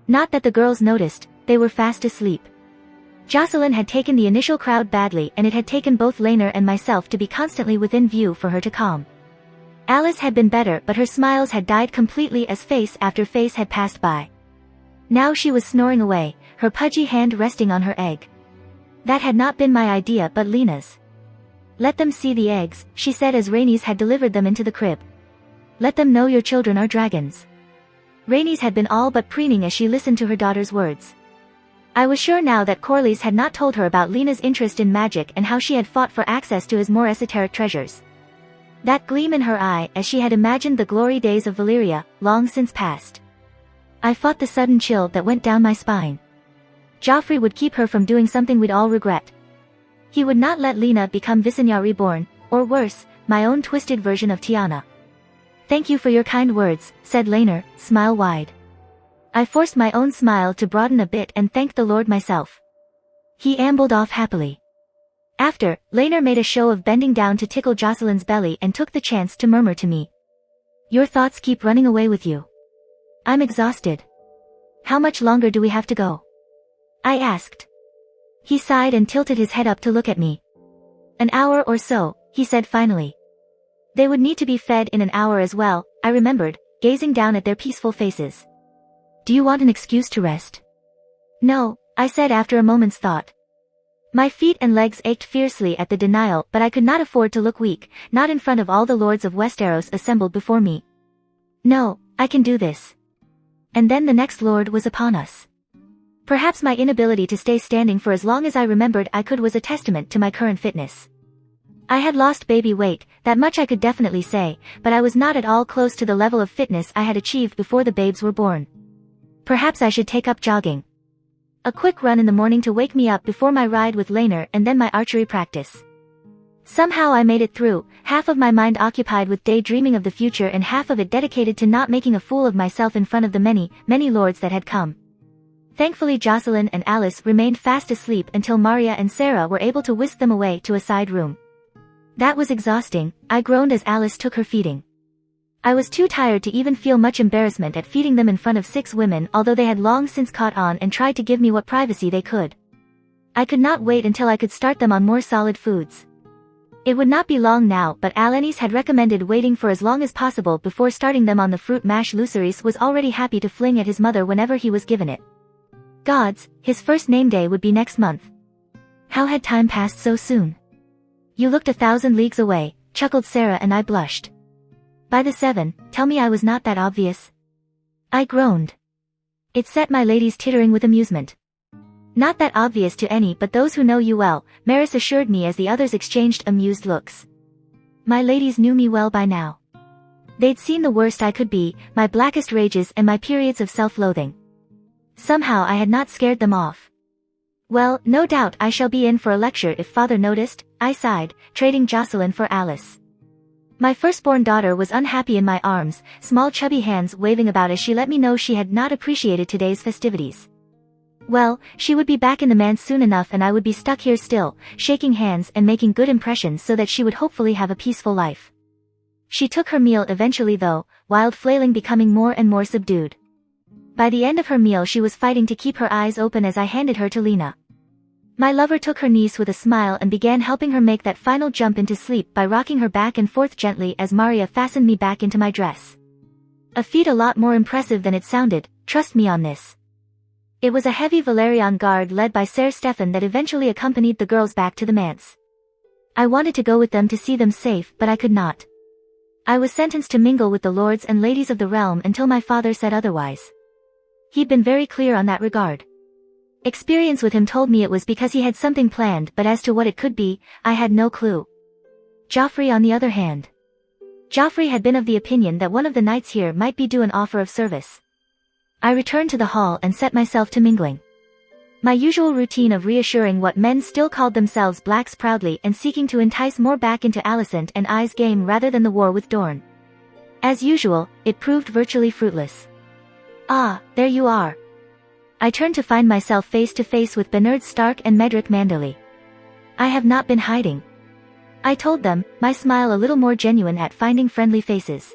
Not that the girls noticed, they were fast asleep. Jocelyn had taken the initial crowd badly and it had taken both Laenor and myself to be constantly within view for her to calm. Alice had been better, but her smiles had died completely as face after face had passed by. Now she was snoring away, her pudgy hand resting on her egg. That had not been my idea but Lena's. "Let them see the eggs," she said as Rhaenys had delivered them into the crib. "Let them know your children are dragons." Rhaenys had been all but preening as she listened to her daughter's words. I was sure now that Corlys had not told her about Lena's interest in magic and how she had fought for access to his more esoteric treasures. That gleam in her eye as she had imagined the glory days of Valyria, long since past. I fought the sudden chill that went down my spine. Joffrey would keep her from doing something we'd all regret. He would not let Lena become Visenya reborn, or worse, my own twisted version of Tiana. "Thank you for your kind words," said Laenor, smile wide. I forced my own smile to broaden a bit and thanked the Lord myself. He ambled off happily. After, Laenor made a show of bending down to tickle Jocelyn's belly and took the chance to murmur to me. "Your thoughts keep running away with you. I'm exhausted. How much longer do we have to go?" I asked. He sighed and tilted his head up to look at me. "An hour or so," he said finally. They would need to be fed in an hour as well, I remembered, gazing down at their peaceful faces. "Do you want an excuse to rest?" "No," I said after a moment's thought. My feet and legs ached fiercely at the denial, but I could not afford to look weak, not in front of all the lords of Westeros assembled before me. No, I can do this. And then the next lord was upon us. Perhaps my inability to stay standing for as long as I remembered I could was a testament to my current fitness. I had lost baby weight, that much I could definitely say, but I was not at all close to the level of fitness I had achieved before the babes were born. Perhaps I should take up jogging. A quick run in the morning to wake me up before my ride with Laenor and then my archery practice. Somehow I made it through, half of my mind occupied with daydreaming of the future and half of it dedicated to not making a fool of myself in front of the many, many lords that had come. Thankfully Jocelyn and Alice remained fast asleep until Maria and Sarah were able to whisk them away to a side room. That was exhausting, I groaned as Alice took her feeding. I was too tired to even feel much embarrassment at feeding them in front of 6 women, although they had long since caught on and tried to give me what privacy they could. I could not wait until I could start them on more solid foods. It would not be long now, but Alanis had recommended waiting for as long as possible before starting them on the fruit mash. Lucerys was already happy to fling at his mother whenever he was given it. Gods, his first name day would be next month. How had time passed so soon? You looked 1,000 leagues away, chuckled Sarah, and I blushed. By the 7, tell me I was not that obvious. I groaned. It set my ladies tittering with amusement. Not that obvious to any but those who know you well, Maris assured me as the others exchanged amused looks. My ladies knew me well by now. They'd seen the worst I could be, my blackest rages and my periods of self-loathing. Somehow I had not scared them off. Well, no doubt I shall be in for a lecture if father noticed, I sighed, trading Jocelyn for Alice. My firstborn daughter was unhappy in my arms, small chubby hands waving about as she let me know she had not appreciated today's festivities. Well, she would be back in the manse soon enough and I would be stuck here still, shaking hands and making good impressions so that she would hopefully have a peaceful life. She took her meal eventually though, wild flailing becoming more and more subdued. By the end of her meal she was fighting to keep her eyes open as I handed her to Lena. My lover took her niece with a smile and began helping her make that final jump into sleep by rocking her back and forth gently as Maria fastened me back into my dress. A feat a lot more impressive than it sounded, trust me on this. It was a heavy Valerian guard led by Ser Stefan that eventually accompanied the girls back to the manse. I wanted to go with them to see them safe, but I could not. I was sentenced to mingle with the lords and ladies of the realm until my father said otherwise. He'd been very clear on that regard. Experience with him told me it was because he had something planned, but as to what it could be, I had no clue. Joffrey on the other hand. Joffrey had been of the opinion that one of the knights here might be due an offer of service. I returned to the hall and set myself to mingling. My usual routine of reassuring what men still called themselves blacks proudly and seeking to entice more back into Alicent and I's game rather than the war with Dorne. As usual, it proved virtually fruitless. Ah, there you are. I turned to find myself face to face with Bernard Stark and Medric Manderley. I have not been hiding. I told them, my smile a little more genuine at finding friendly faces.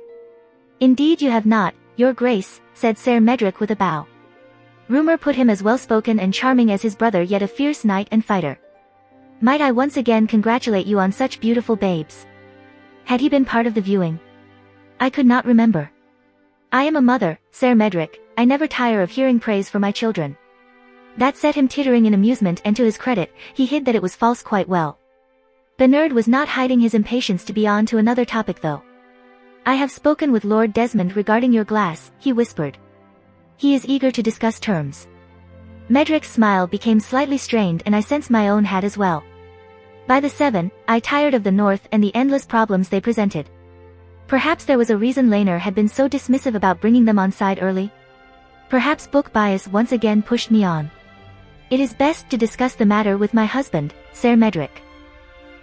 Indeed you have not, your grace, said Ser Medric with a bow. Rumor put him as well-spoken and charming as his brother, yet a fierce knight and fighter. Might I once again congratulate you on such beautiful babes? Had he been part of the viewing? I could not remember. I am a mother, Ser Medric, I never tire of hearing praise for my children. That set him tittering in amusement, and to his credit, he hid that it was false quite well. Bernard was not hiding his impatience to be on to another topic though. I have spoken with Lord Desmond regarding your glass, he whispered. He is eager to discuss terms. Medric's smile became slightly strained and I sensed my own had as well. By the 7, I tired of the North and the endless problems they presented. Perhaps there was a reason Laenor had been so dismissive about bringing them on side early. Perhaps book bias once again pushed me on. It is best to discuss the matter with my husband, Ser Medric.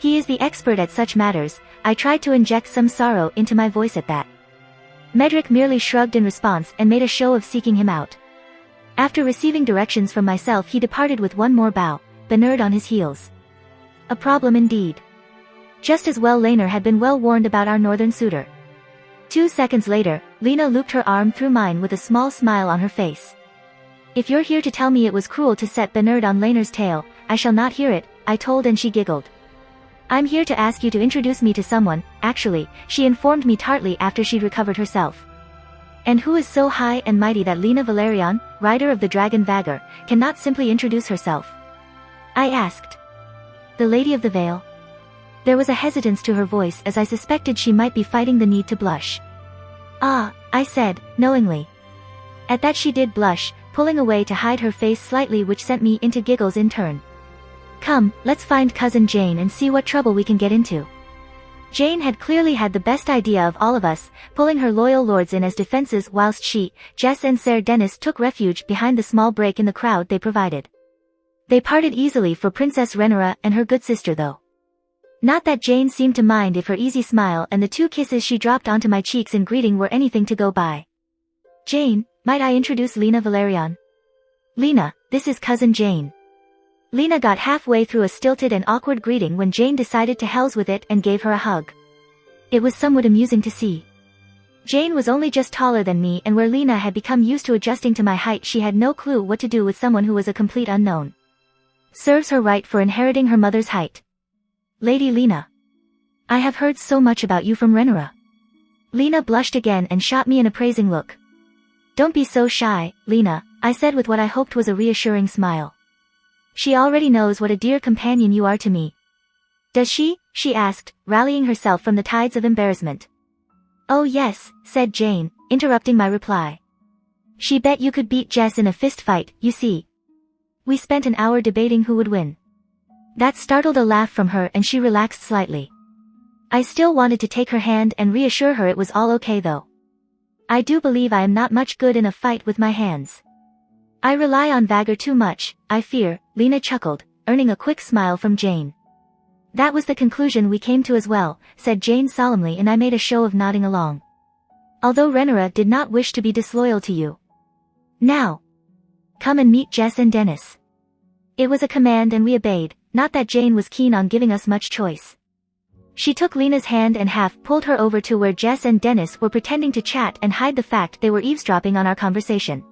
He is the expert at such matters. I tried to inject some sorrow into my voice at that. Medric merely shrugged in response and made a show of seeking him out. After receiving directions from myself he departed with one more bow, Bernard on his heels. A problem indeed. Just as well Laenor had been well warned about our northern suitor. 2 seconds later, Lena looped her arm through mine with a small smile on her face. If you're here to tell me it was cruel to set Bernard on Laenor's tail, I shall not hear it, I told, and she giggled. I'm here to ask you to introduce me to someone, actually, she informed me tartly after she'd recovered herself. And who is so high and mighty that Lena Valerian, rider of the dragon Vagor, cannot simply introduce herself? I asked. The Lady of the Veil? There was a hesitance to her voice as I suspected she might be fighting the need to blush. Ah, I said, knowingly. At that she did blush, pulling away to hide her face slightly, which sent me into giggles in turn. Come, let's find Cousin Jane and see what trouble we can get into. Jane had clearly had the best idea of all of us, pulling her loyal lords in as defenses whilst she, Jess and Ser Dennis took refuge behind the small break in the crowd they provided. They parted easily for Princess Rhaenyra and her good sister though. Not that Jane seemed to mind if her easy smile and the 2 kisses she dropped onto my cheeks in greeting were anything to go by. Jane, might I introduce Lena Valerian? Lena, this is Cousin Jane. Lena got halfway through a stilted and awkward greeting when Jane decided to hells with it and gave her a hug. It was somewhat amusing to see. Jane was only just taller than me, and where Lena had become used to adjusting to my height, she had no clue what to do with someone who was a complete unknown. Serves her right for inheriting her mother's height. Lady Lena. I have heard so much about you from Rhaenyra. Lena blushed again and shot me an appraising look. Don't be so shy, Lena, I said with what I hoped was a reassuring smile. She already knows what a dear companion you are to me. Does she? She asked, rallying herself from the tides of embarrassment. Oh yes, said Jane, interrupting my reply. She bet you could beat Jess in a fist fight, you see. We spent an hour debating who would win. That startled a laugh from her and she relaxed slightly. I still wanted to take her hand and reassure her it was all okay though. I do believe I am not much good in a fight with my hands. I rely on Vagor too much, I fear, Lena chuckled, earning a quick smile from Jane. That was the conclusion we came to as well, said Jane solemnly, and I made a show of nodding along. Although Rhaenyra did not wish to be disloyal to you. Now, come and meet Jess and Dennis. It was a command and we obeyed, not that Jane was keen on giving us much choice. She took Lena's hand and half pulled her over to where Jess and Dennis were pretending to chat and hide the fact they were eavesdropping on our conversation.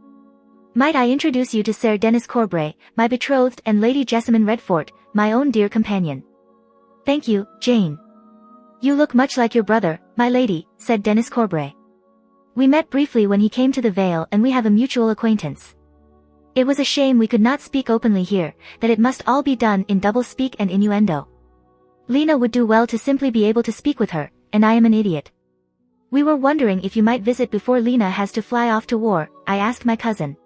Might I introduce you to Ser Dennis Corbray, my betrothed, and Lady Jessamine Redfort, my own dear companion. Thank you, Jane. You look much like your brother, my lady, said Dennis Corbray. We met briefly when he came to the Vale and we have a mutual acquaintance. It was a shame we could not speak openly here, that it must all be done in double-speak and innuendo. Lena would do well to simply be able to speak with her, and I am an idiot. We were wondering if you might visit before Lena has to fly off to war, I asked my cousin.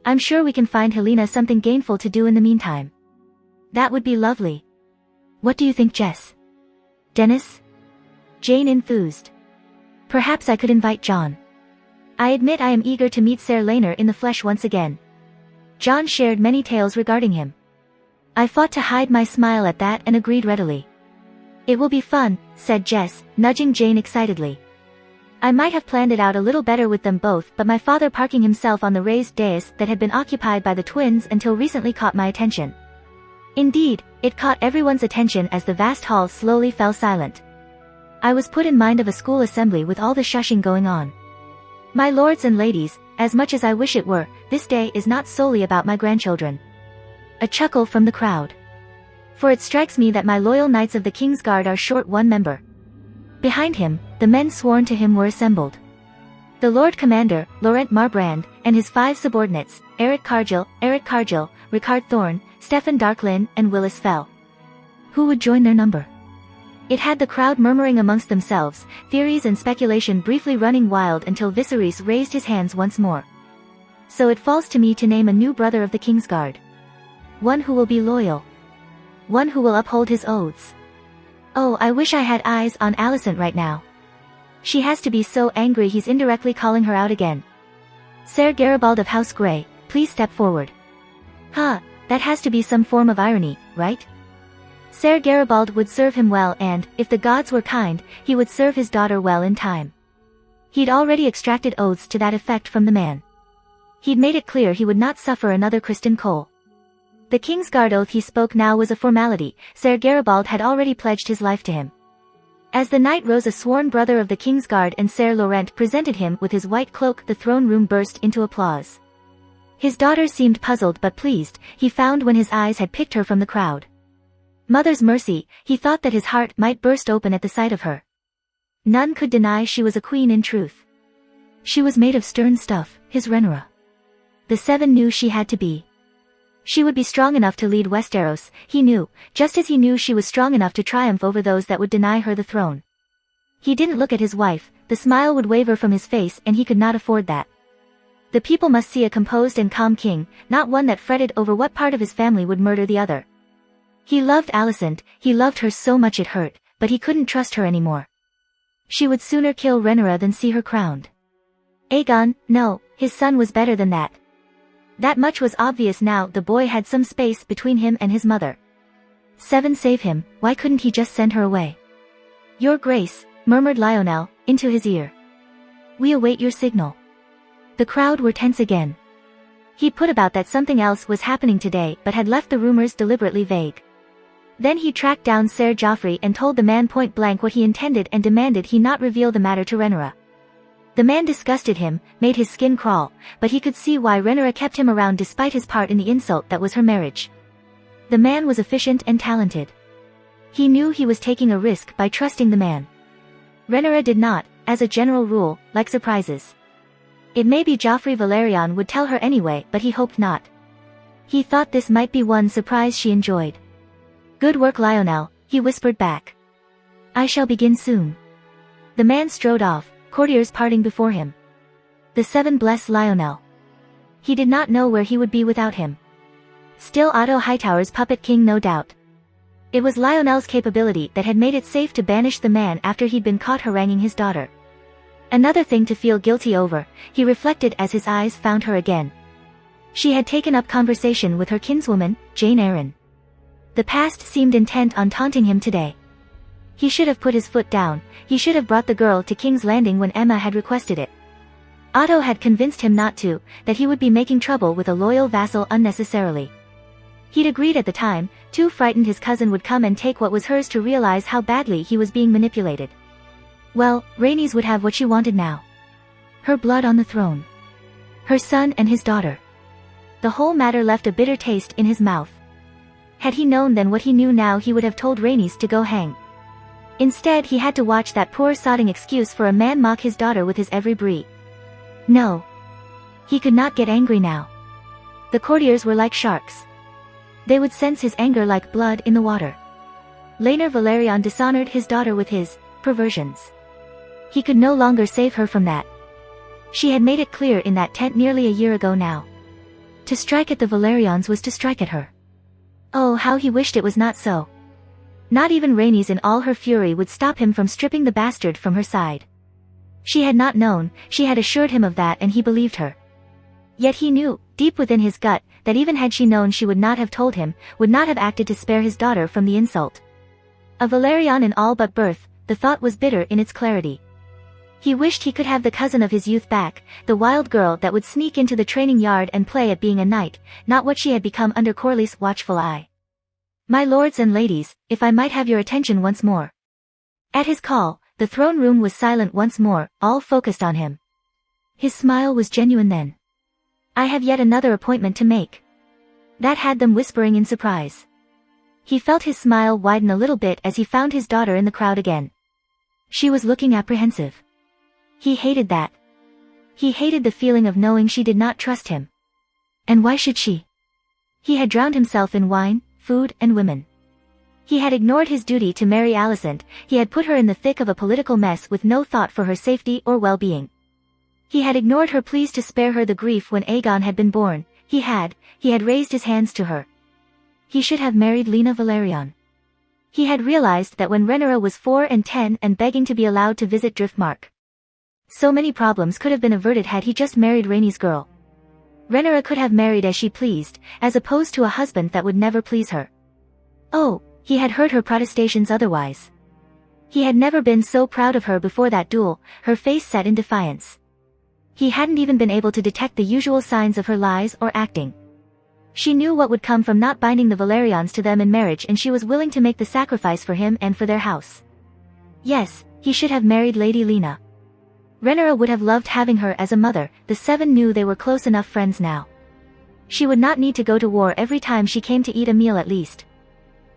I'm sure we can find Helena something gainful to do in the meantime. That would be lovely. What do you think, Jess? Dennis? Jane enthused. Perhaps I could invite John. I admit I am eager to meet Ser Laner in the flesh once again. John shared many tales regarding him. I fought to hide my smile at that and agreed readily. It will be fun, said Jess, nudging Jane excitedly. I might have planned it out a little better with them both, but my father parking himself on the raised dais that had been occupied by the twins until recently caught my attention. Indeed, it caught everyone's attention as the vast hall slowly fell silent. I was put in mind of a school assembly with all the shushing going on. My lords and ladies, as much as I wish it were, this day is not solely about my grandchildren. A chuckle from the crowd. For it strikes me that my loyal knights of the King's Guard are short one member. Behind him, the men sworn to him were assembled. The Lord Commander, Laurent Marbrand, and his 5 subordinates, Eric Cargill, Ricard Thorne, Stefan Darklin, and Willis Fell. Who would join their number? It had the crowd murmuring amongst themselves, theories and speculation briefly running wild until Viserys raised his hands once more. So it falls to me to name a new brother of the King's Guard. One who will be loyal. One who will uphold his oaths. Oh, I wish I had eyes on Alicent right now. She has to be so angry he's indirectly calling her out again. Ser Garibald of House Grey, please step forward. Huh, that has to be some form of irony, right? Ser Garibald would serve him well and, if the gods were kind, he would serve his daughter well in time. He'd already extracted oaths to that effect from the man. He'd made it clear he would not suffer another Criston Cole. The King's Guard oath he spoke now was a formality. Ser Garibald had already pledged his life to him. As the knight rose, a sworn brother of the King's Guard and Ser Laurent presented him with his white cloak. The throne room burst into applause. His daughter seemed puzzled but pleased, he found when his eyes had picked her from the crowd. Mother's mercy, he thought that his heart might burst open at the sight of her. None could deny she was a queen in truth. She was made of stern stuff, his Rhaenyra. The 7 knew she had to be. She would be strong enough to lead Westeros, he knew, just as he knew she was strong enough to triumph over those that would deny her the throne. He didn't look at his wife, the smile would waver from his face and he could not afford that. The people must see a composed and calm king, not one that fretted over what part of his family would murder the other. He loved Alicent, he loved her so much it hurt, but he couldn't trust her anymore. She would sooner kill Rhaenyra than see her crowned. Aegon, no, his son was better than that. That much was obvious now. The boy had some space between him and his mother. 7 Save him, why couldn't he just send her away? Your Grace, murmured Lionel, into his ear. We await your signal. The crowd were tense again. He put about that something else was happening today but had left the rumors deliberately vague. Then he tracked down Ser Joffrey and told the man point blank what he intended and demanded he not reveal the matter to Rhaenyra. The man disgusted him, made his skin crawl, but he could see why Rhaenyra kept him around despite his part in the insult that was her marriage. The man was efficient and talented. He knew he was taking a risk by trusting the man. Rhaenyra did not, as a general rule, like surprises. It may be Joffrey Valerian would tell her anyway, but he hoped not. He thought this might be one surprise she enjoyed. Good work, Lionel, he whispered back. I shall begin soon. The man strode off, courtiers parting before him. The 7 bless Lionel. He did not know where he would be without him. Still Otto Hightower's puppet king, no doubt. It was Lionel's capability that had made it safe to banish the man after he'd been caught haranguing his daughter. Another thing to feel guilty over, he reflected as his eyes found her again. She had taken up conversation with her kinswoman, Jane Eyre. The past seemed intent on taunting him today. He should have put his foot down, he should have brought the girl to King's Landing when Emma had requested it. Otto had convinced him not to, that he would be making trouble with a loyal vassal unnecessarily. He'd agreed at the time, too frightened his cousin would come and take what was hers to realize how badly he was being manipulated. Well, Rhaenys would have what she wanted now. Her blood on the throne. Her son and his daughter. The whole matter left a bitter taste in his mouth. Had he known then what he knew now, he would have told Rhaenys to go hang. Instead he had to watch that poor sodding excuse for a man mock his daughter with his every breath. No. He could not get angry now. The courtiers were like sharks. They would sense his anger like blood in the water. Laenor Valerian dishonored his daughter with his perversions. He could no longer save her from that. She had made it clear in that tent nearly a year ago now. To strike at the Valerians was to strike at her. Oh, how he wished it was not so. Not even Rhaenys in all her fury would stop him from stripping the bastard from her side. She had not known, she had assured him of that, and he believed her. Yet he knew, deep within his gut, that even had she known she would not have told him, would not have acted to spare his daughter from the insult. A Valerian in all but birth, the thought was bitter in its clarity. He wished he could have the cousin of his youth back, the wild girl that would sneak into the training yard and play at being a knight, not what she had become under Corlys' watchful eye. My lords and ladies, if I might have your attention once more. At his call, the throne room was silent once more, all focused on him. His smile was genuine then. I have yet another appointment to make. That had them whispering in surprise. He felt his smile widen a little bit as he found his daughter in the crowd again. She was looking apprehensive. He hated that. He hated the feeling of knowing she did not trust him. And why should she? He had drowned himself in wine, food, and women. He had ignored his duty to marry Alicent, he had put her in the thick of a political mess with no thought for her safety or well-being. He had ignored her pleas to spare her the grief when Aegon had been born, he had raised his hands to her. He should have married Lena Valerian. He had realized that when Rhaenyra was 4 and 10 and begging to be allowed to visit Driftmark. So many problems could have been averted had he just married Rhaenys' girl. Rhaenyra could have married as she pleased, as opposed to a husband that would never please her. Oh, he had heard her protestations otherwise. He had never been so proud of her before that duel, her face set in defiance. He hadn't even been able to detect the usual signs of her lies or acting. She knew what would come from not binding the Valerians to them in marriage, and she was willing to make the sacrifice for him and for their house. Yes, he should have married Lady Lena. Rhaenyra would have loved having her as a mother, the 7 knew they were close enough friends now. She would not need to go to war every time she came to eat a meal at least.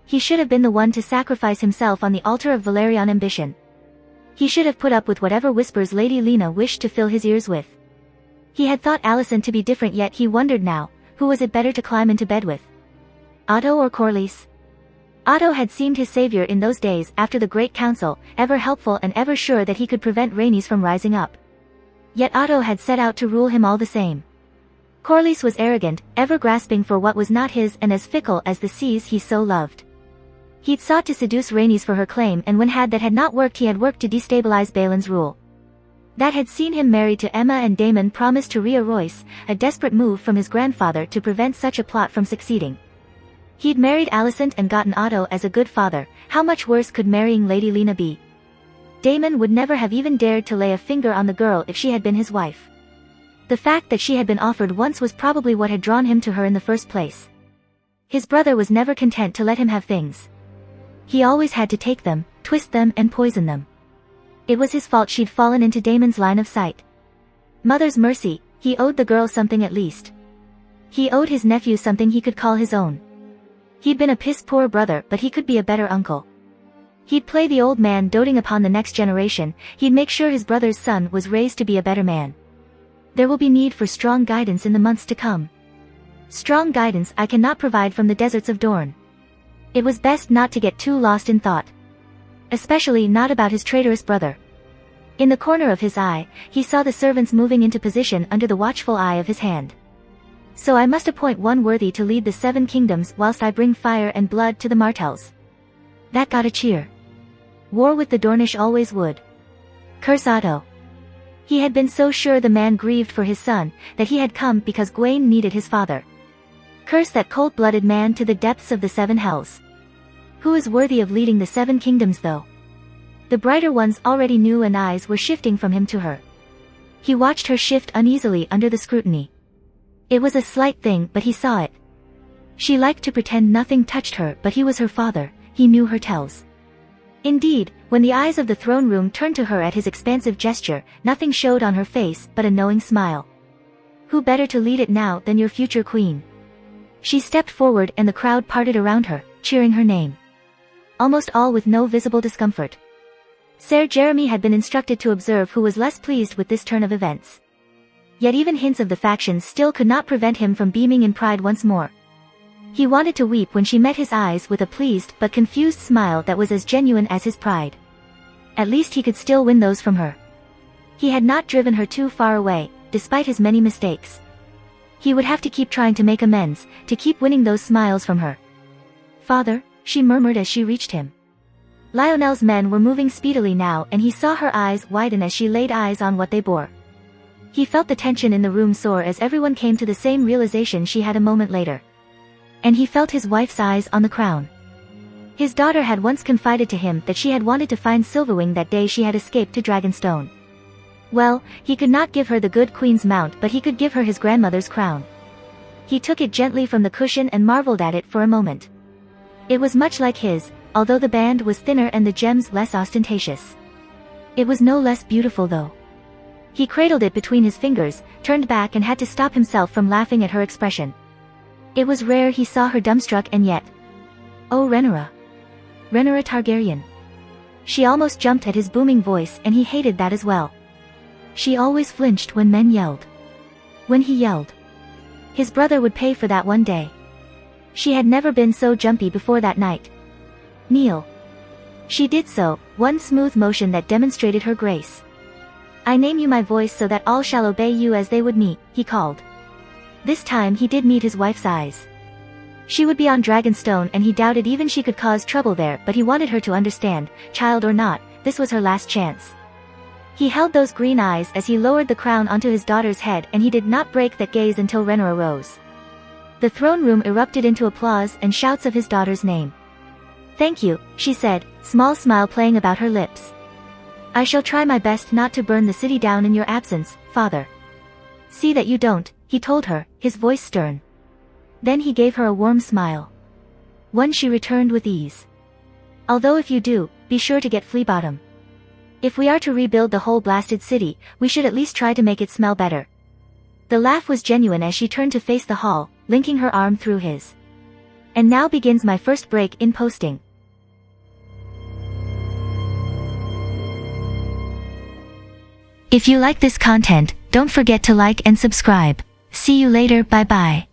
He should have been the one to sacrifice himself on the altar of Valerian ambition. He should have put up with whatever whispers Lady Lena wished to fill his ears with. He had thought Alicent to be different, yet he wondered now, who was it better to climb into bed with? Otto or Corlys? Otto had seemed his savior in those days after the Great Council, ever helpful and ever sure that he could prevent Rhaenys from rising up. Yet Otto had set out to rule him all the same. Corlys was arrogant, ever grasping for what was not his and as fickle as the seas he so loved. He'd sought to seduce Rhaenys for her claim, and when that had not worked, he had worked to destabilize Baelin's rule. That had seen him married to Emma, and Daemon promised to Rhea Royce, a desperate move from his grandfather to prevent such a plot from succeeding. He'd married Alicent and gotten Otto as a good father. How much worse could marrying Lady Lena be? Daemon would never have even dared to lay a finger on the girl if she had been his wife. The fact that she had been offered once was probably what had drawn him to her in the first place. His brother was never content to let him have things. He always had to take them, twist them and poison them. It was his fault she'd fallen into Daemon's line of sight. Mother's mercy, he owed the girl something at least. He owed his nephew something he could call his own. He'd been a piss-poor brother, but he could be a better uncle. He'd play the old man doting upon the next generation. He'd make sure his brother's son was raised to be a better man. There will be need for strong guidance in the months to come. Strong guidance I cannot provide from the deserts of Dorne. It was best not to get too lost in thought. Especially not about his traitorous brother. In the corner of his eye, he saw the servants moving into position under the watchful eye of his hand. So I must appoint one worthy to lead the 7 kingdoms whilst I bring fire and blood to the Martells. That got a cheer. War with the Dornish always would. Curse Otto. He had been so sure the man grieved for his son, that he had come because Gwaine needed his father. Curse that cold-blooded man to the depths of the 7 hells. Who is worthy of leading the 7 kingdoms though? The brighter ones already knew, and eyes were shifting from him to her. He watched her shift uneasily under the scrutiny. It was a slight thing, but he saw it. She liked to pretend nothing touched her, but he was her father, he knew her tells. Indeed, when the eyes of the throne room turned to her at his expansive gesture, nothing showed on her face but a knowing smile. Who better to lead it now than your future queen? She stepped forward and the crowd parted around her, cheering her name. Almost all with no visible discomfort. Ser Jeremy had been instructed to observe who was less pleased with this turn of events. Yet even hints of the factions still could not prevent him from beaming in pride once more. He wanted to weep when she met his eyes with a pleased but confused smile that was as genuine as his pride. At least he could still win those from her. He had not driven her too far away, despite his many mistakes. He would have to keep trying to make amends, to keep winning those smiles from her. "Father," she murmured as she reached him. Lionel's men were moving speedily now, and he saw her eyes widen as she laid eyes on what they bore. He felt the tension in the room soar as everyone came to the same realization she had a moment later. And he felt his wife's eyes on the crown. His daughter had once confided to him that she had wanted to find Silverwing that day she had escaped to Dragonstone. Well, he could not give her the good queen's mount, but he could give her his grandmother's crown. He took it gently from the cushion and marveled at it for a moment. It was much like his, although the band was thinner and the gems less ostentatious. It was no less beautiful though. He cradled it between his fingers, turned back and had to stop himself from laughing at her expression. It was rare he saw her dumbstruck, and yet... Oh, Rhaenyra. Rhaenyra Targaryen. She almost jumped at his booming voice, and he hated that as well. She always flinched when men yelled. When he yelled. His brother would pay for that one day. She had never been so jumpy before that night. Kneel. She did so, one smooth motion that demonstrated her grace. I name you my voice so that all shall obey you as they would me, he called. This time he did meet his wife's eyes. She would be on Dragonstone, and he doubted even she could cause trouble there, but he wanted her to understand, child or not, this was her last chance. He held those green eyes as he lowered the crown onto his daughter's head, and he did not break that gaze until Rhaenyra rose. The throne room erupted into applause and shouts of his daughter's name. Thank you, she said, small smile playing about her lips. I shall try my best not to burn the city down in your absence, father. See that you don't, he told her, his voice stern. Then he gave her a warm smile. One she returned with ease. Although if you do, be sure to get Fleabottom. If we are to rebuild the whole blasted city, we should at least try to make it smell better. The laugh was genuine as she turned to face the hall, linking her arm through his. And now begins my first break in posting. If you like this content, don't forget to like and subscribe. See you later, bye bye.